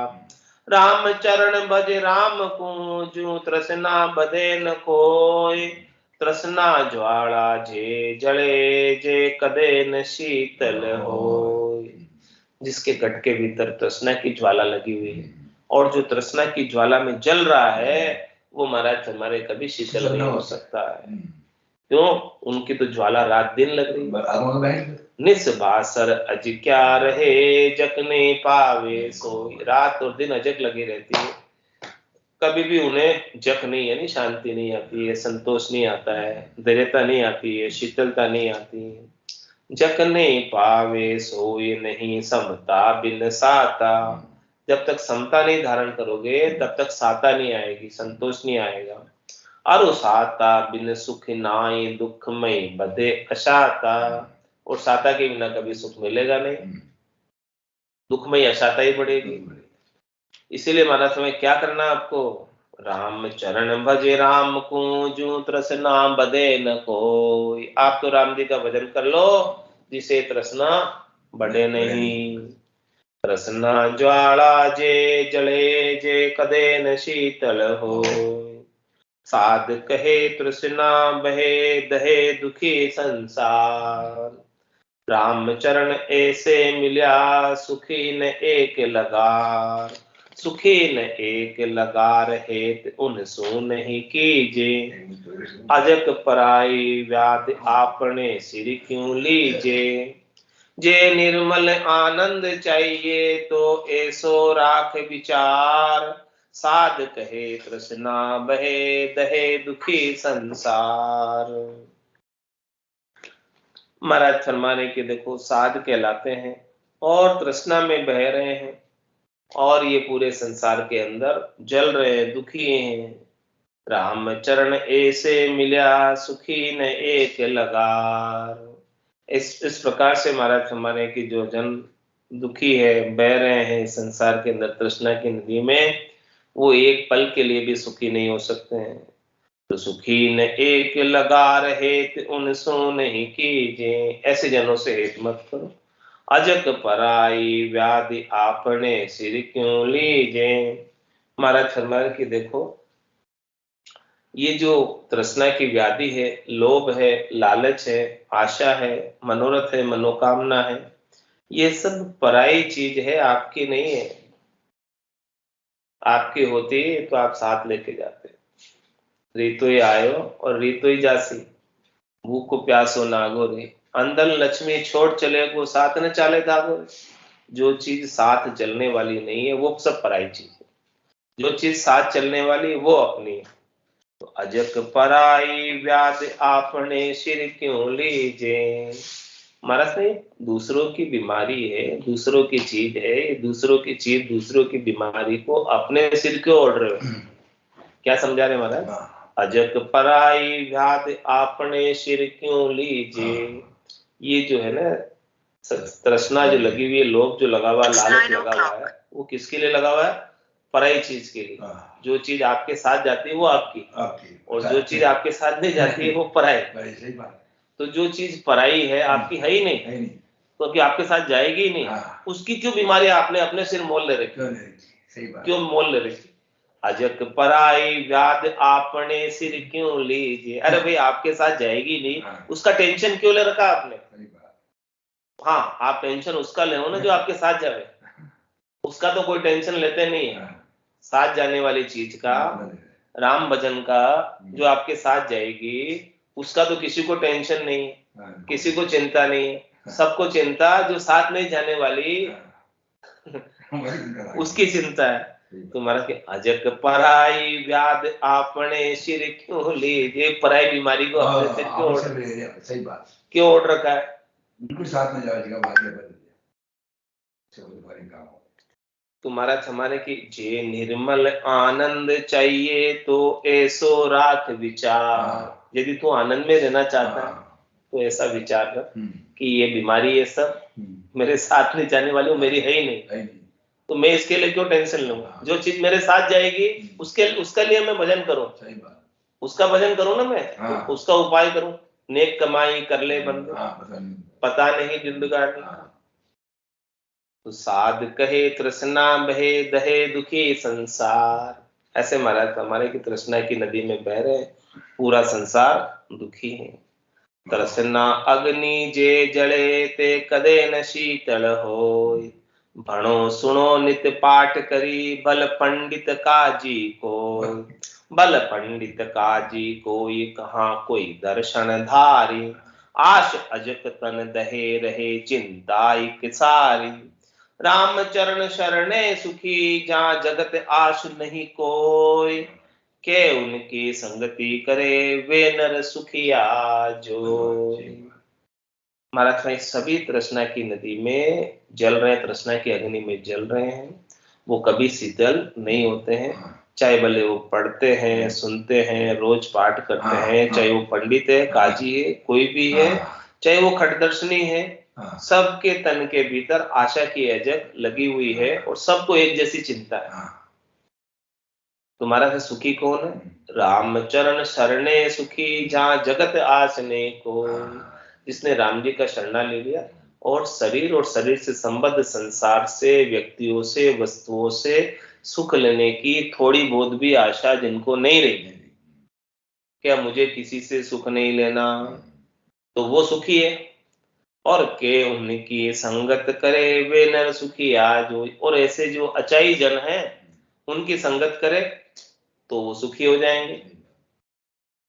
Speaker 1: राम चरण भज राम को जू तृष्णा बधे न कोय, तृष्णा ज्वाला जे जले जे कदे न शीतल होय। जिसके घट के भीतर तृष्णा की ज्वाला लगी हुई है और जो तृष्णा की ज्वाला में जल रहा है वो महाराज हमारे कभी शीतल नहीं हो सकता है। क्यों? उनकी तो ज्वाला रात दिन लग रही। निस्बासर अज क्या रहे जकने पावे सोई, रात और दिन अजक लगी रहती है, कभी भी उन्हें जक नहीं यानी शांति नहीं आती है, संतोष नहीं आता है, धैर्यता नहीं आती है, शीतलता नहीं आती है। जकने पावे सोई नहीं समता बिन साता, जब तक समता नहीं धारण करोगे तब तक साता नहीं आएगी, संतोष नहीं आएगा। अरु साता बिन सुख नाई दुखमय बधे अशाता, और साता के बिना कभी सुख मिलेगा नहीं, दुखमय अशाता ही बढ़ेगी। इसीलिए महाराज समय क्या करना आपको, राम चरण भजे राम को जू तृष्णा बधे न कोई। आप तो राम जी का भजन कर लो जिसे तृष्णा बढ़े नहीं। तृष्णा ज्वाला जे जले जे कदे न शीतल हो, साध कहे तृष्णा बहे दहे दुखी संसार। राम चरण ऐसे मिल्या सुखी न एक लगार, सुखी न एक लगार हेत उन सो नहीं कीजे। अजक पराई व्याधि आपने सिर क्यों लीजे, जे निर्मल आनंद चाहिए तो ऐसो राख विचार। साध कहे तृष्णा बहे दहे दुखी संसार। महाराज फरमाने के देखो साध कहलाते हैं और तृष्णा में बह रहे हैं और ये पूरे संसार के अंदर जल रहे हैं, दुखी हैं। राम चरण ऐसे मिल्या सुखी न एक लगार। इस प्रकार से महाराज हमारे की जो जन दुखी है, बह रहे हैं इस संसार के अंदर तृष्णा की नदी में, वो एक पल के लिए भी सुखी नहीं हो सकते हैं। तो सुखी न एक लगार हेत उन सो नहीं कीजे। ऐसे जनों से हेत मत करो। अजक पराई व्याधि आपने सिर क्यों लीजे। महाराज फरमाया कि देखो, ये जो तृष्णा की व्याधि है, लोभ है, लालच है, आशा है, मनोरथ है, मनोकामना है, ये सब पराई चीज है, आपकी नहीं है। आपकी होती तो आप साथ लेके जाते। रीतो ही आयो और रीतो ही जासी, भूखो प्यासो नागो रे। अंदर लक्ष्मी छोड़ चले को साथ न चाले धागो रे। जो चीज साथ चलने वाली नहीं है वो सब पराई चीज है, जो चीज साथ चलने वाली वो अपनी है। तो अजक पराई व्याध आपने सिर क्यों लीजे। महाराज ने दूसरों की बीमारी है, दूसरों की चीज है, दूसरों की चीज दूसरों की बीमारी को अपने सिर क्यों ओढ़ रहे हो। क्या समझा रहे महाराज। अजक पराई व्याध आपने सिर क्यों लीजे। ये जो है ना तृष्णा जो लगी हुई है, लोभ जो लगा हुआ है, लालच लगा हुआ है, वो किसके लिए लगा हुआ है। पराई चीज के लिए। जो चीज आपके साथ जाती है वो आपकी, और जो चीज आपके साथ नहीं जाती है वो पराई। तो जो चीज पराई है आपकी है ही नहीं, तो अभी आपके साथ जाएगी ही नहीं। उसकी क्यों बीमारी आपने अपने सिर मोल ले रखी, क्यों मोल ले रखी। अजक पराई व्याध आपने सिर क्यों लीजिए। अरे भाई आपके साथ जाएगी नहीं, उसका टेंशन क्यों ले रखा आपने। हाँ, आप टेंशन उसका ले ना जो आपके साथ जाए, उसका तो कोई टेंशन लेते नहीं है। साथ जाने वाली चीज का, राम भजन का, जो आपके साथ जाएगी, उसका तो किसी को टेंशन नहीं है, किसी को चिंता नहीं है। सबको चिंता जो साथ नहीं जाने वाली उसकी चिंता है। तुम्हारा के अजक पराई व्याध आपने सिर क्यों लीजिए। पराई बीमारी को अपने सिर क्यों ओढ़, सही बात, क्यों ओढ़ रखा है। बिल्कुल साथ में जाएगा भाग्य बदल दिया। तुम्हारा हमारे की जे निर्मल आनंद चाहिए तो ऐसो राख विचार। यदि तू आनंद में रहना चाहता है तो ऐसा विचार कर कि ये बीमारी ये सब मेरे साथ नहीं जाने वाली, वो मेरी है ही नहीं, तो मैं इसके लिए क्यों टेंशन लूंगा। जो चीज मेरे साथ जाएगी उसका लिए मैं भजन करूं, उसका भजन करूं ना मैं, तो उसका उपाय करूं। नेक कमाई कर ले बंदे, पता नहीं जिंदगानी। तो साध कहे तृष्णा बहे दहे दुखी संसार। ऐसे महाराज हमारे की तृष्णा की नदी में बह रहे, पूरा संसार दुखी है। तृष्णा अग्नि जे जले ते कदे न शीतल होय। भणो सुनो नित पाठ करी बल पंडित काजी कोय। बल पंडित काजी कोई कहाँ कोई दर्शन धारी। आश अजक तन दहे रहे चिंता एक सारी। राम चरण शरणे सुखी जहाँ जगत आश नहीं कोय। के उनकी संगति करे वे नर सुखिया जो। महाराज भाई सभी तृष्णा की नदी में जल रहे, तृष्णा की अग्नि में जल रहे हैं, वो कभी शीतल नहीं होते हैं। चाहे भले वो पढ़ते हैं, सुनते हैं, रोज पाठ करते हैं, चाहे वो पंडित है, काजी है, कोई भी है, चाहे वो खटदर्शनी है, सबके तन के भीतर आशा की अजक लगी हुई है और सबको एक जैसी चिंता है। तुम्हारा से सुखी कौन है। राम चरण शरणे सुखी जहाँ जगत आसने को। जिसने राम जी का शरणा ले लिया और शरीर से संबद्ध संसार से, व्यक्तियों से, वस्तुओं से सुख लेने की थोड़ी बहुत भी आशा जिनको नहीं रही, क्या मुझे किसी से सुख नहीं लेना, तो वो सुखी है। और के उनकी संगत करे वे नर सुखी आज। और ऐसे जो अचाई जन हैं उनकी संगत करे तो वो सुखी हो जाएंगे।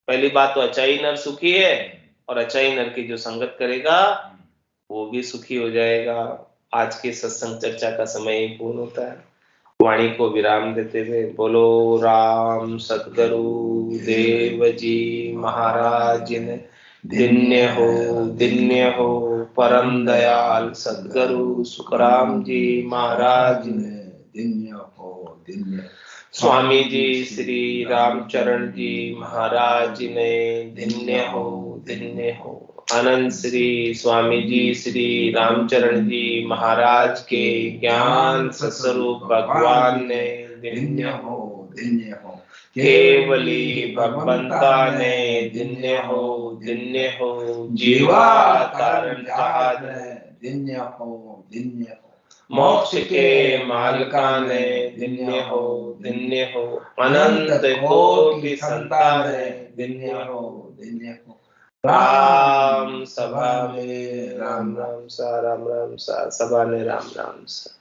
Speaker 1: पहली बात तो अचाई नर सुखी है, और अचाई नर की जो संगत करेगा वो भी सुखी हो जाएगा। आज के सत्संग चर्चा का समय ही पूर्ण होता है। वाणी को विराम देते हुए बोलो राम सतगुरु देव जी महाराज ने धन्य हो परम दयाल सद्गुरु सुखराम जी महाराज ने,
Speaker 2: धन्य हो
Speaker 1: स्वामी जी श्री रामचरण जी महाराज ने, धन्य हो अनंत श्री स्वामी जी श्री रामचरण जी महाराज के ज्ञान स्वरूप भगवान ने, धन्य हो केवली भगवंता ने, धन्य हो जीवा कारण जहाज ने,
Speaker 2: धन्य हो
Speaker 1: मोक्ष के मालिका ने, धन्य हो अनंत कोटि संतान ने, धन्य हो राम सभा में राम राम सा सभा ने राम राम सा।